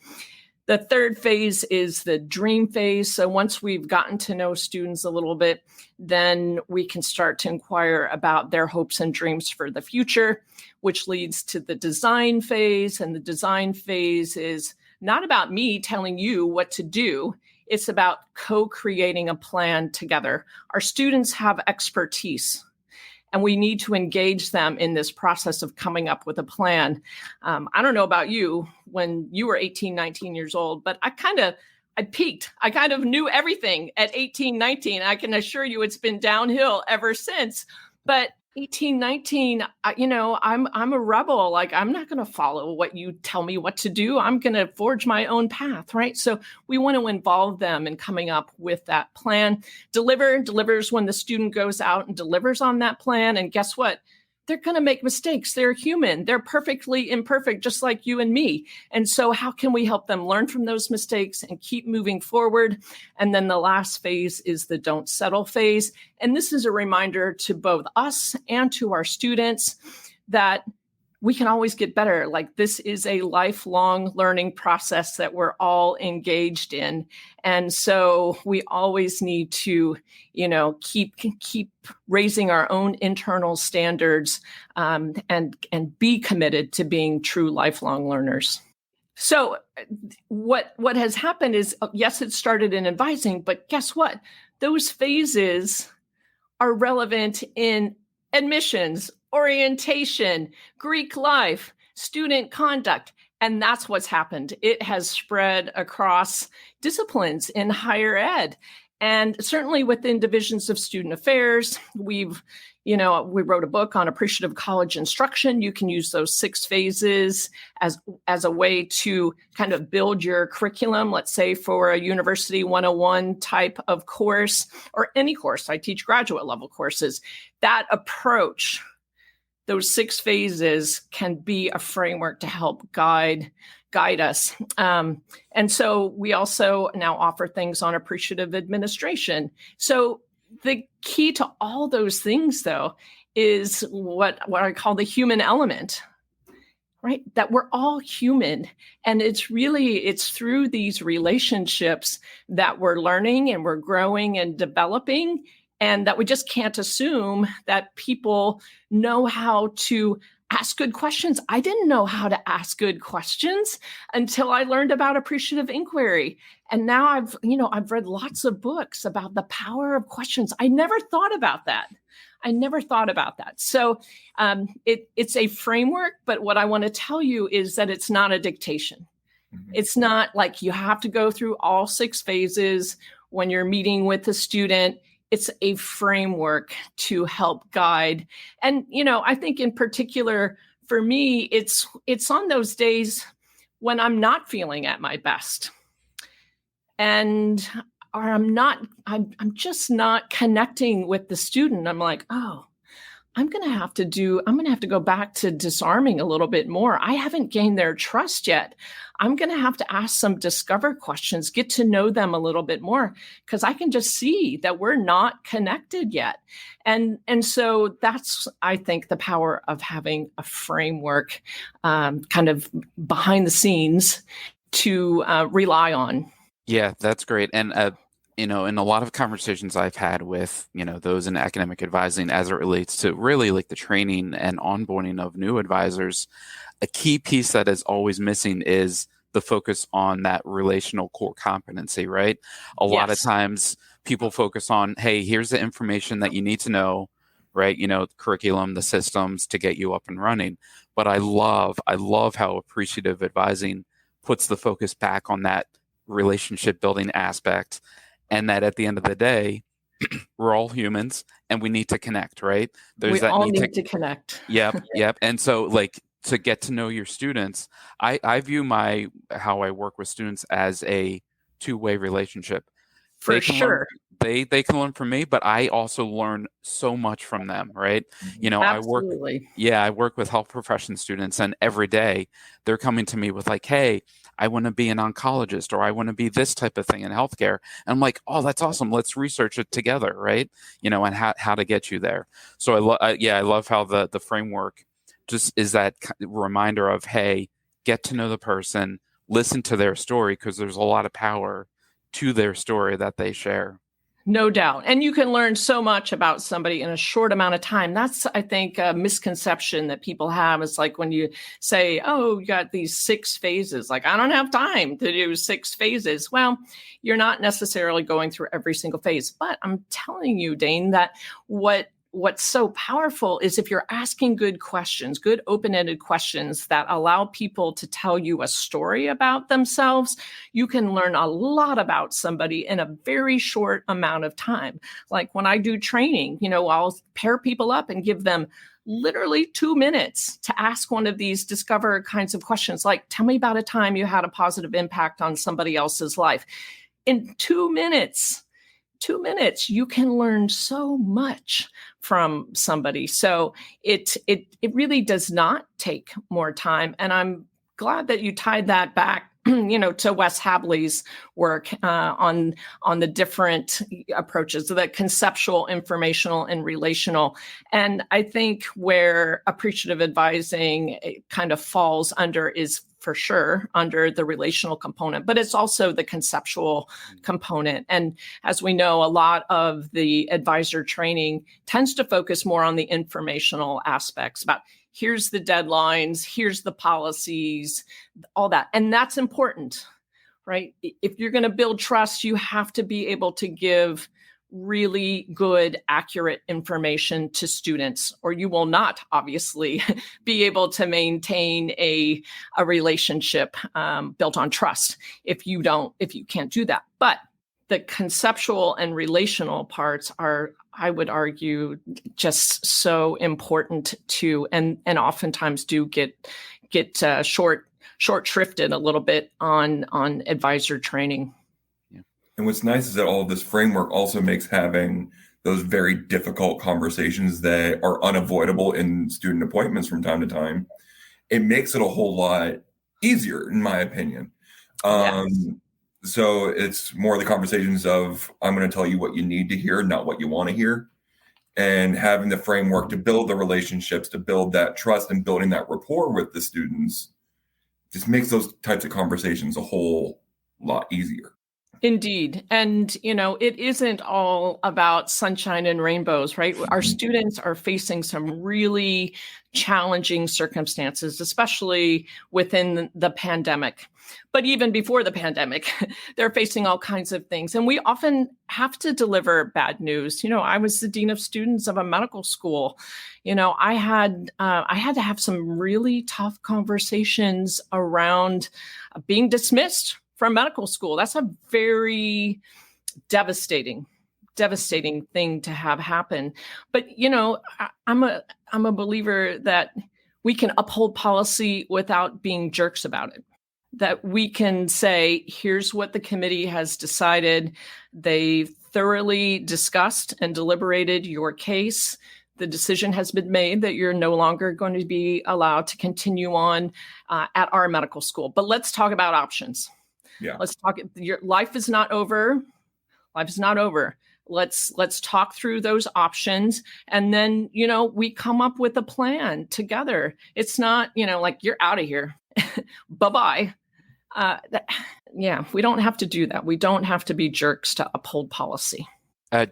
The third phase is the dream phase. So once we've gotten to know students a little bit, then we can start to inquire about their hopes and dreams for the future, which leads to the design phase. And the design phase is not about me telling you what to do. It's about co-creating a plan together. Our students have expertise, and we need to engage them in this process of coming up with a plan. I don't know about you when you were 18, 19 years old, but I peaked. I kind of knew everything at 18, 19. I can assure you it's been downhill ever since. But 18, 19, I'm a rebel. Like, I'm not going to follow what you tell me what to do. I'm going to forge my own path, right? So we want to involve them in coming up with that plan. Delivers when the student goes out and delivers on that plan. And guess what? They're going to make mistakes. They're human. They're perfectly imperfect, just like you and me. And so how can we help them learn from those mistakes and keep moving forward? And then the last phase is the don't settle phase. And this is a reminder to both us and to our students that we can always get better. Like, this is a lifelong learning process that we're all engaged in. And so we always need to, keep raising our own internal standards, and be committed to being true lifelong learners. So what has happened is, yes, it started in advising, but guess what? Those phases are relevant in admissions, orientation, Greek life, student conduct. And that's what's happened. It has spread across disciplines in higher ed. And certainly within divisions of student affairs, we wrote a book on appreciative college instruction. You can use those 6 phases as a way to kind of build your curriculum, let's say for a University 101 type of course, or any course. I teach graduate level courses. That approach, those 6 phases, can be a framework to help guide us. And so we also now offer things on appreciative administration. So the key to all those things, though, is what I call the human element, right? That we're all human. And it's through these relationships that we're learning and we're growing and developing, and that we just can't assume that people know how to ask good questions. I didn't know how to ask good questions until I learned about appreciative inquiry. And now I've read lots of books about the power of questions. I never thought about that. So it's a framework, but what I want to tell you is that it's not a dictation. Mm-hmm. It's not like you have to go through all 6 phases when you're meeting with a student. It's a framework to help guide. And, I think in particular for me, it's on those days when I'm not feeling at my best, or I'm just not connecting with the student. I'm like, oh, I'm going to have to go back to disarming a little bit more. I haven't gained their trust yet. I'm going to have to ask some discover questions, get to know them a little bit more, because I can just see that we're not connected yet. And so that's, I think, the power of having a framework kind of behind the scenes to rely on. Yeah, that's great. And in a lot of conversations I've had with, those in academic advising as it relates to really like the training and onboarding of new advisors, a key piece that is always missing is the focus on that relational core competency, right? A lot of times people focus on, hey, here's the information that you need to know, right? The curriculum, the systems to get you up and running. But I love how appreciative advising puts the focus back on that relationship building aspect. And that at the end of the day, we're all humans and we need to connect, right? We all need to connect. Yep. And so to get to know your students, I view how I work with students as a two-way relationship. For They can sure. They can learn from me, but I also learn so much from them, right? You know, Absolutely. I work with health profession students, and every day they're coming to me with like, hey, I want to be an oncologist, or I want to be this type of thing in healthcare. And I'm like, oh, that's awesome. Let's research it together, right? You know, and how to get you there. So I love how the framework just is that reminder of, hey, get to know the person, listen to their story, because there's a lot of power to their story that they share. No doubt. And you can learn so much about somebody in a short amount of time. That's, I think, a misconception that people have. It's like when you say, oh, you got these 6 phases, like, I don't have time to do 6 phases. Well, you're not necessarily going through every single phase. But I'm telling you, Dane, that what's so powerful is if you're asking good questions, good open-ended questions that allow people to tell you a story about themselves, you can learn a lot about somebody in a very short amount of time. Like when I do training, you know, I'll pair people up and give them literally 2 minutes to ask one of these discover kinds of questions, like, tell me about a time you had a positive impact on somebody else's life. In 2 minutes, you can learn so much from somebody. So it really does not take more time. And I'm glad that you tied that back, you know, to Wes Habley's work on the different approaches, the conceptual, informational, and relational. And I think where appreciative advising kind of falls under is for sure under the relational component, but it's also the conceptual component. And as we know, a lot of the advisor training tends to focus more on the informational aspects about here's the deadlines, here's the policies, all that. And that's important, right? If you're going to build trust, you have to be able to give really good, accurate information to students, or you will not obviously be able to maintain a relationship built on trust if you can't do that. But the conceptual and relational parts are, I would argue, just so important too, and oftentimes do get short shrifted a little bit on advisor training. And what's nice is that all of this framework also makes having those very difficult conversations that are unavoidable in student appointments from time to time, it makes it a whole lot easier, in my opinion. Yes. So it's more the conversations of, I'm going to tell you what you need to hear, not what you want to hear. And having the framework to build the relationships, to build that trust and building that rapport with the students just makes those types of conversations a whole lot easier. Indeed. And, you know, it isn't all about sunshine and rainbows, right? Our students are facing some really challenging circumstances, especially within the pandemic. But even before the pandemic, they're facing all kinds of things. And we often have to deliver bad news. You know, I was the dean of students of a medical school. You know, I had to have some really tough conversations around being dismissed from medical school. That's a very devastating thing to have happen. But, you know, I'm a believer that we can uphold policy without being jerks about it. That we can say, here's what the committee has decided. They thoroughly discussed and deliberated your case. The decision has been made that you're no longer going to be allowed to continue on at our medical school. But let's talk about options. Yeah. Let's talk. Your life is not over. Life is not over. Let's talk through those options. And then, you know, we come up with a plan together. It's not, you know, like you're out of here. Bye-bye. Yeah, we don't have to do that. We don't have to be jerks to uphold policy.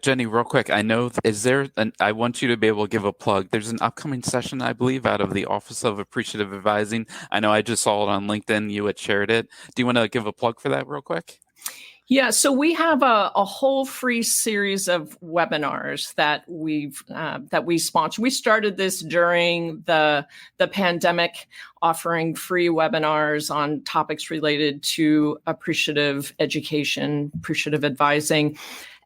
Jenny, real quick, I know, I want you to be able to give a plug. There's an upcoming session, I believe, out of the Office of Appreciative Advising. I know I just saw it on LinkedIn. You had shared it. Do you want to give a plug for that real quick? Yeah, so we have a whole free series of webinars that we sponsor. We started this during the pandemic, offering free webinars on topics related to appreciative education, appreciative advising.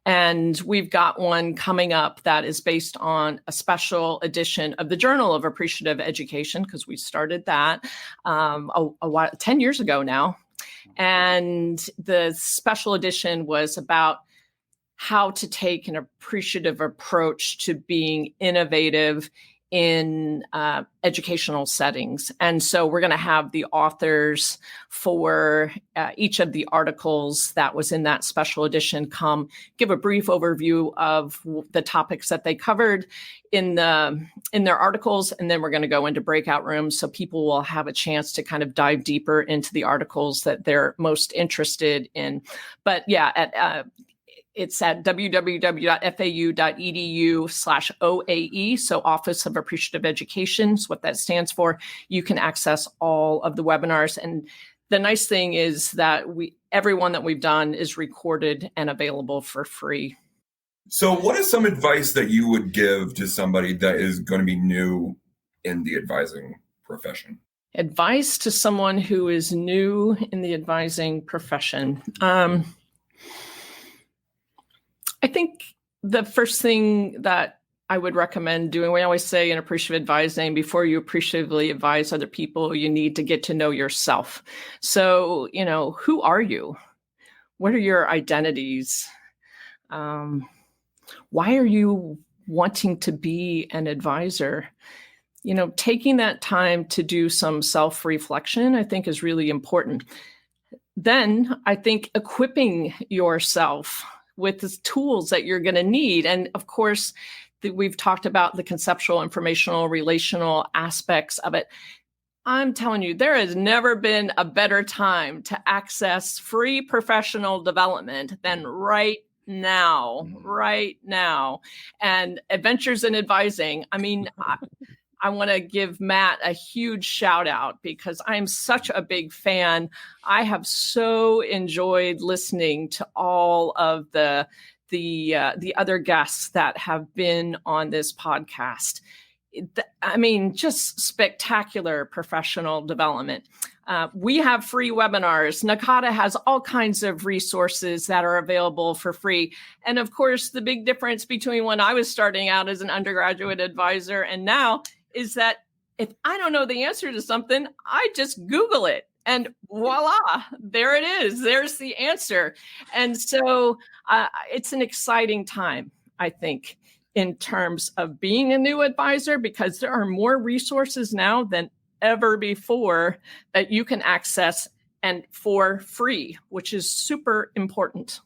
And we've got one coming up that is based on a special edition of the Journal of Appreciative Education, because we started that 10 years ago now. And the special edition was about how to take an appreciative approach to being innovative in educational settings. And so we're going to have the authors for each of the articles that was in that special edition come give a brief overview of the topics that they covered in their articles. And then we're going to go into breakout rooms so people will have a chance to kind of dive deeper into the articles that they're most interested in. But yeah, it's at www.fau.edu/OAE. So Office of Appreciative Education is what that stands for. You can access all of the webinars. And the nice thing is that every one that we've done is recorded and available for free. So what is some advice that you would give to somebody that is going to be new in the advising profession? Advice to someone who is new in the advising profession. I think the first thing that I would recommend doing, we always say in appreciative advising, before you appreciatively advise other people, you need to get to know yourself. So, who are you? What are your identities? Why are you wanting to be an advisor? Taking that time to do some self-reflection, I think, is really important. Then I think equipping yourself with the tools that you're going to need. And of course, we've talked about the conceptual, informational, relational aspects of it. I'm telling you, there has never been a better time to access free professional development than right now. And Adventures in Advising, I want to give Matt a huge shout out because I'm such a big fan. I have so enjoyed listening to all of the other guests that have been on this podcast. Just spectacular professional development. We have free webinars. NACADA has all kinds of resources that are available for free. And of course, the big difference between when I was starting out as an undergraduate advisor and now is that if I don't know the answer to something, I just Google it and voila, there it is. There's the answer. And so it's an exciting time, I think, in terms of being a new advisor, because there are more resources now than ever before that you can access and for free, which is super important.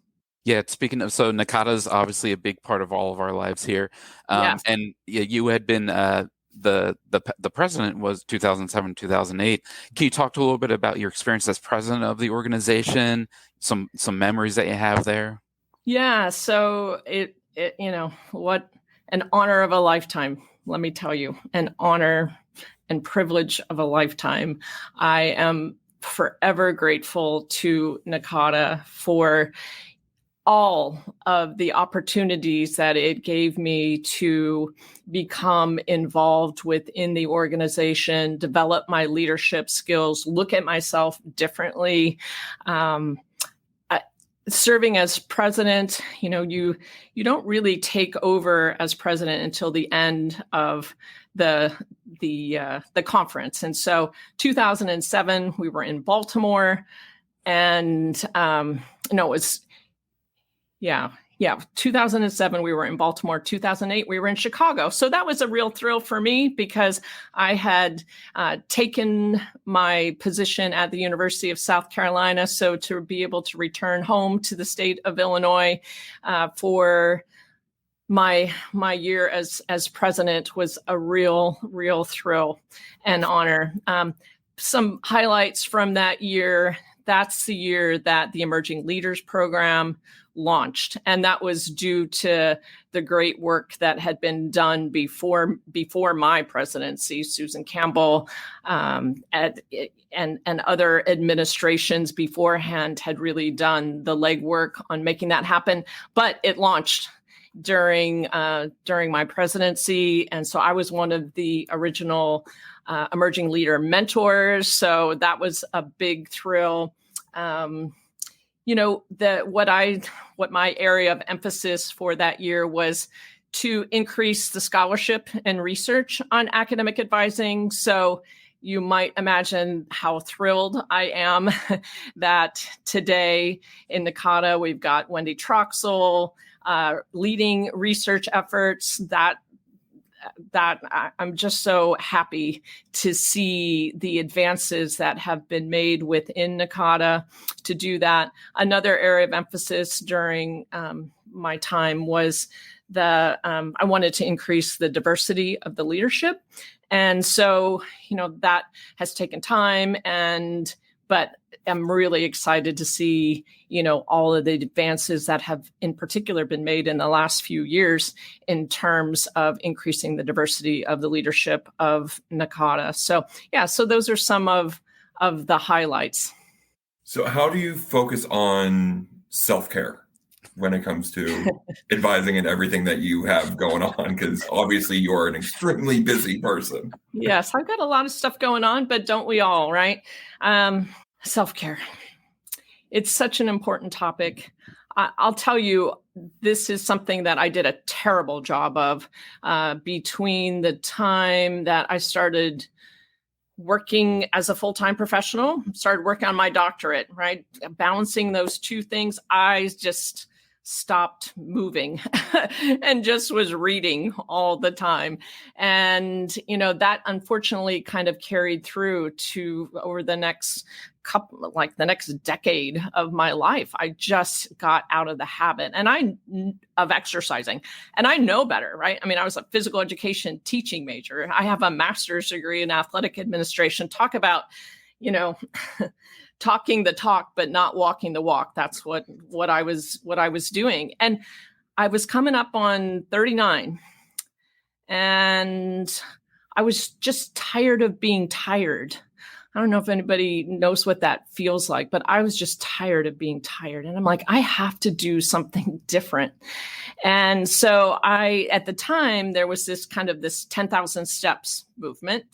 Yeah, speaking of, so NACADA is obviously a big part of all of our lives here. Yes. And you had been the president was 2007, 2008. Can you talk to a little bit about your experience as president of the organization, some memories that you have there? Yeah, so it what an honor of a lifetime, let me tell you, an honor and privilege of a lifetime. I am forever grateful to NACADA for all of the opportunities that it gave me to become involved within the organization, develop my leadership skills, look at myself differently. Serving as president, you don't really take over as president until the end of the conference. And so 2007, we were in Baltimore, and it was 2007, we were in Baltimore. 2008, we were in Chicago. So that was a real thrill for me because I had taken my position at the University of South Carolina. So to be able to return home to the state of Illinois for my year as president was a real thrill and honor. Some highlights from that year. That's the year that the Emerging Leaders Program launched. And that was due to the great work that had been done before my presidency. Susan Campbell and other administrations beforehand had really done the legwork on making that happen. But it launched during my presidency. And so I was one of the original emerging leader mentors. So that was a big thrill. What my area of emphasis for that year was to increase the scholarship and research on academic advising. So, you might imagine how thrilled I am that today in NACADA, we've got Wendy Troxel leading research efforts that I'm just so happy to see the advances that have been made within NACADA to do that. Another area of emphasis during my time was I wanted to increase the diversity of the leadership. And so, that has taken time, but I'm really excited to see, all of the advances that have in particular been made in the last few years in terms of increasing the diversity of the leadership of NACADA. So those are some of the highlights. So how do you focus on self-care when it comes to advising and everything that you have going on? Because obviously you're an extremely busy person. Yes, I've got a lot of stuff going on, but don't we all, right? Self-care. It's such an important topic. I'll tell you, this is something that I did a terrible job of between the time that I started working as a full-time professional, started working on my doctorate, right? Balancing those two things, I just stopped moving and just was reading all the time. And, that unfortunately kind of carried through to over the next the next decade of my life. I just got out of the habit of exercising, and I know better, right? I mean, I was a physical education teaching major. I have a master's degree in athletic administration. Talk about, talking the talk, but not walking the walk. That's what I was doing. And I was coming up on 39, and I was just tired of being tired. I don't know if anybody knows what that feels like, but I was just tired of being tired. And I'm like, I have to do something different. And so at the time, there was this 10,000 steps movement.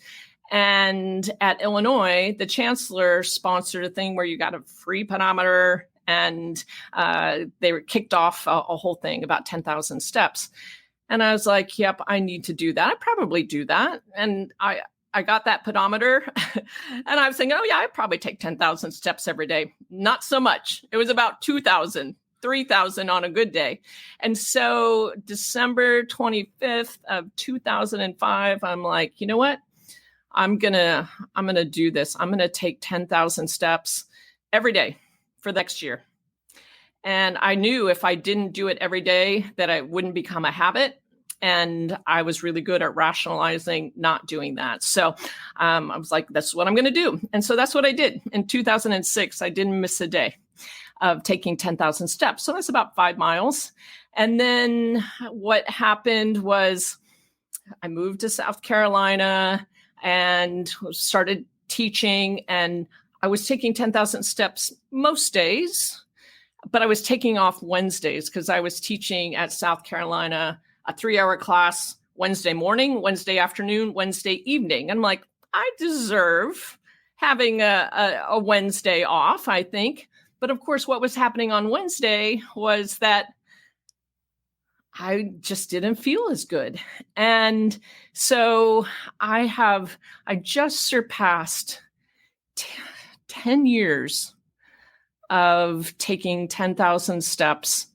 And at Illinois, the chancellor sponsored a thing where you got a free pedometer, and they were kicked off a whole thing about 10,000 steps. And I was like, yep, I need to do that. I probably do that. And I got that pedometer and I was thinking, oh yeah, I probably take 10,000 steps every day. Not so much. It was about 2,000, 3,000 on a good day. And so December 25th of 2005, I'm like, you know what? I'm going to do this. I'm going to take 10,000 steps every day for the next year. And I knew if I didn't do it every day that it wouldn't become a habit. And I was really good at rationalizing not doing that. So I was like, that's what I'm going to do. And so that's what I did. In 2006, I didn't miss a day of taking 10,000 steps. So that's about 5 miles. And then what happened was I moved to South Carolina and started teaching. And I was taking 10,000 steps most days, but I was taking off Wednesdays because I was teaching at South Carolina a 3-hour class Wednesday morning, Wednesday afternoon, Wednesday evening. And I'm like, I deserve having a Wednesday off, I think. But of course, what was happening on Wednesday was that I just didn't feel as good. And so I just surpassed 10 years of taking 10,000 steps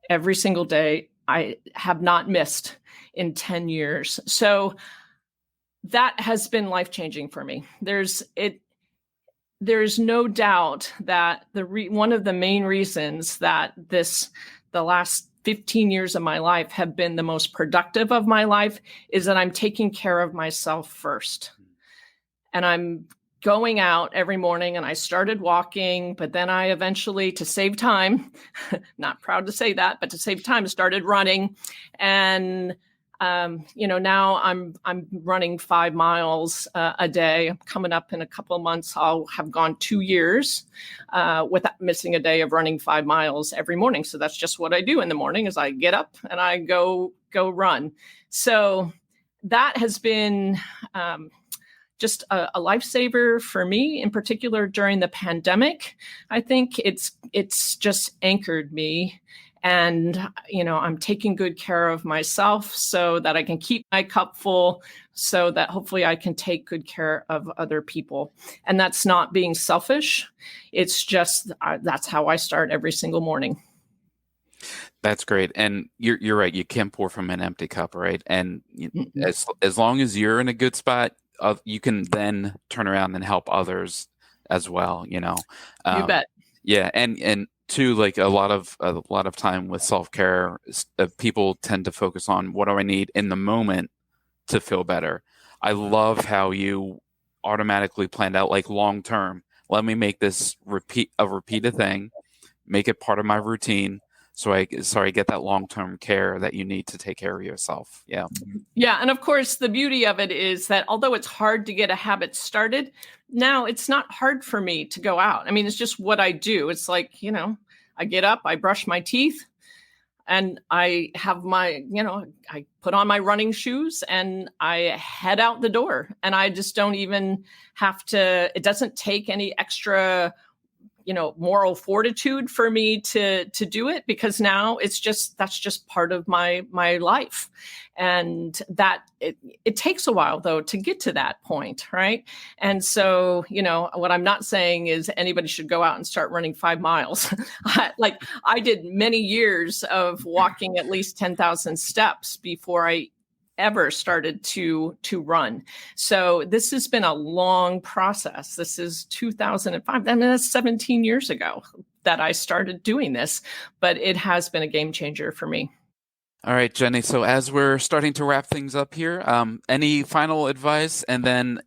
every single day. I have not missed in 10 years. So that has been life-changing for me. There's no doubt that one of the main reasons that the last 15 years of my life have been the most productive of my life is that I'm taking care of myself first. And I'm going out every morning, and I started walking, but then I eventually, to save time, not proud to say that, but to save time, started running. And, now I'm running 5 miles a day. Coming up in a couple of months, I'll have gone 2 years without missing a day of running 5 miles every morning. So that's just what I do in the morning is I get up and I go run. So that has been just a lifesaver for me, in particular during the pandemic. I think it's just anchored me, and I'm taking good care of myself so that I can keep my cup full, so that hopefully I can take good care of other people. And that's not being selfish. It's just that's how I start every single morning. That's great. And you're right. You can't pour from an empty cup, right? And as long as you're in a good spot, you can then turn around and help others as well, you know. You bet. Yeah, and too, like a lot of time with self-care, people tend to focus on what do I need in the moment to feel better. I love how you automatically planned out, like, long term. Let me make this repeated thing, make it part of my routine, so I get that long-term care that you need to take care of yourself. Yeah. Yeah. And of course, the beauty of it is that although it's hard to get a habit started, now it's not hard for me to go out. I mean, it's just what I do. It's like, you know, I get up, I brush my teeth, and I have my, you know, I put on my running shoes and I head out the door. And I just don't even have to, it doesn't take any extra, you know, moral fortitude for me to do it, because now that's just part of my life. And that it takes a while though to get to that point, right? And so, you know, what I'm not saying is anybody should go out and start running 5 miles. Like I did many years of walking at least 10,000 steps before I ever started to run. So this has been a long process. This is 2005. I mean, that's 17 years ago that I started doing this, but it has been a game changer for me. All right, Jenny. So as we're starting to wrap things up here, any final advice? And then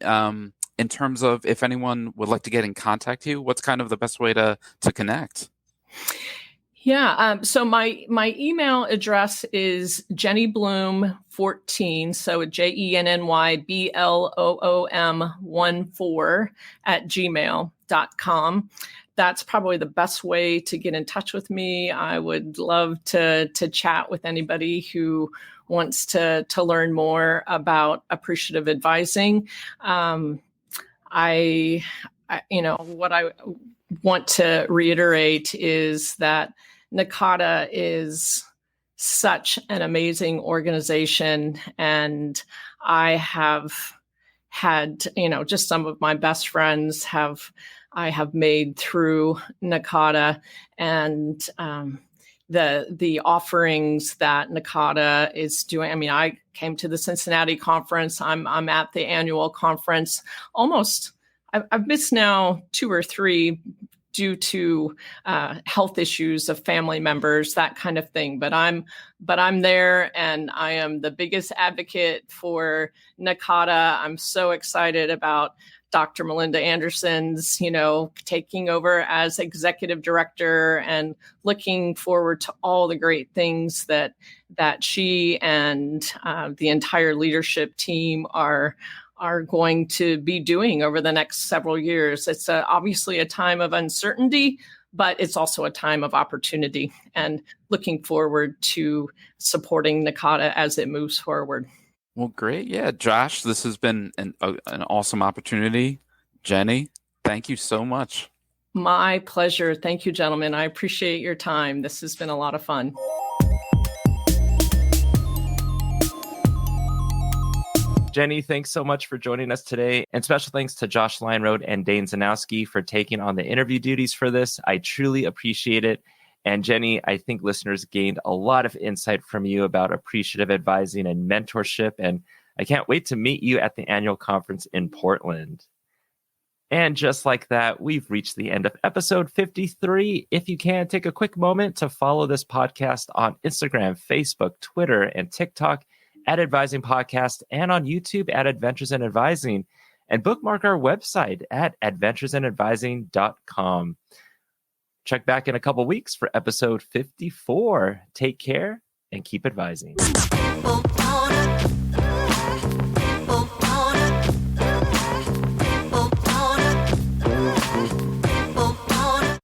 in terms of if anyone would like to get in contact with you, what's kind of the best way to connect? Yeah. So my email address is JennyBloom14. So JennyBloom14 @gmail.com. That's probably the best way to get in touch with me. I would love to chat with anybody who wants to learn more about appreciative advising. I you know, what I want to reiterate is that NACADA is such an amazing organization, and I have had, you know, just some of my best friends I have made through NACADA, and the offerings that NACADA is doing. I mean, I came to the Cincinnati conference. I'm at the annual conference almost. I've missed now 2 or 3 due to health issues of family members, that kind of thing. But I'm there, and I am the biggest advocate for NACADA. I'm so excited about Dr. Melinda Anderson's, you know, taking over as executive director, and looking forward to all the great things that she and the entire leadership team are going to be doing over the next several years. It's obviously a time of uncertainty, but it's also a time of opportunity, and looking forward to supporting NACADA as it moves forward. Well, great. Yeah, Josh, this has been an awesome opportunity. Jenny, thank you so much. My pleasure. Thank you, gentlemen. I appreciate your time. This has been a lot of fun. Jenny, thanks so much for joining us today. And special thanks to Josh Linerode and Dane Zdunowski for taking on the interview duties for this. I truly appreciate it. And Jenny, I think listeners gained a lot of insight from you about appreciative advising and mentorship. And I can't wait to meet you at the annual conference in Portland. And just like that, we've reached the end of episode 53. If you can, take a quick moment to follow this podcast on Instagram, Facebook, Twitter, and TikTok at Advising Podcast, and on YouTube at Adventures in Advising, and bookmark our website at adventuresinadvising.com. Check back in a couple weeks for episode 54. Take care and keep advising.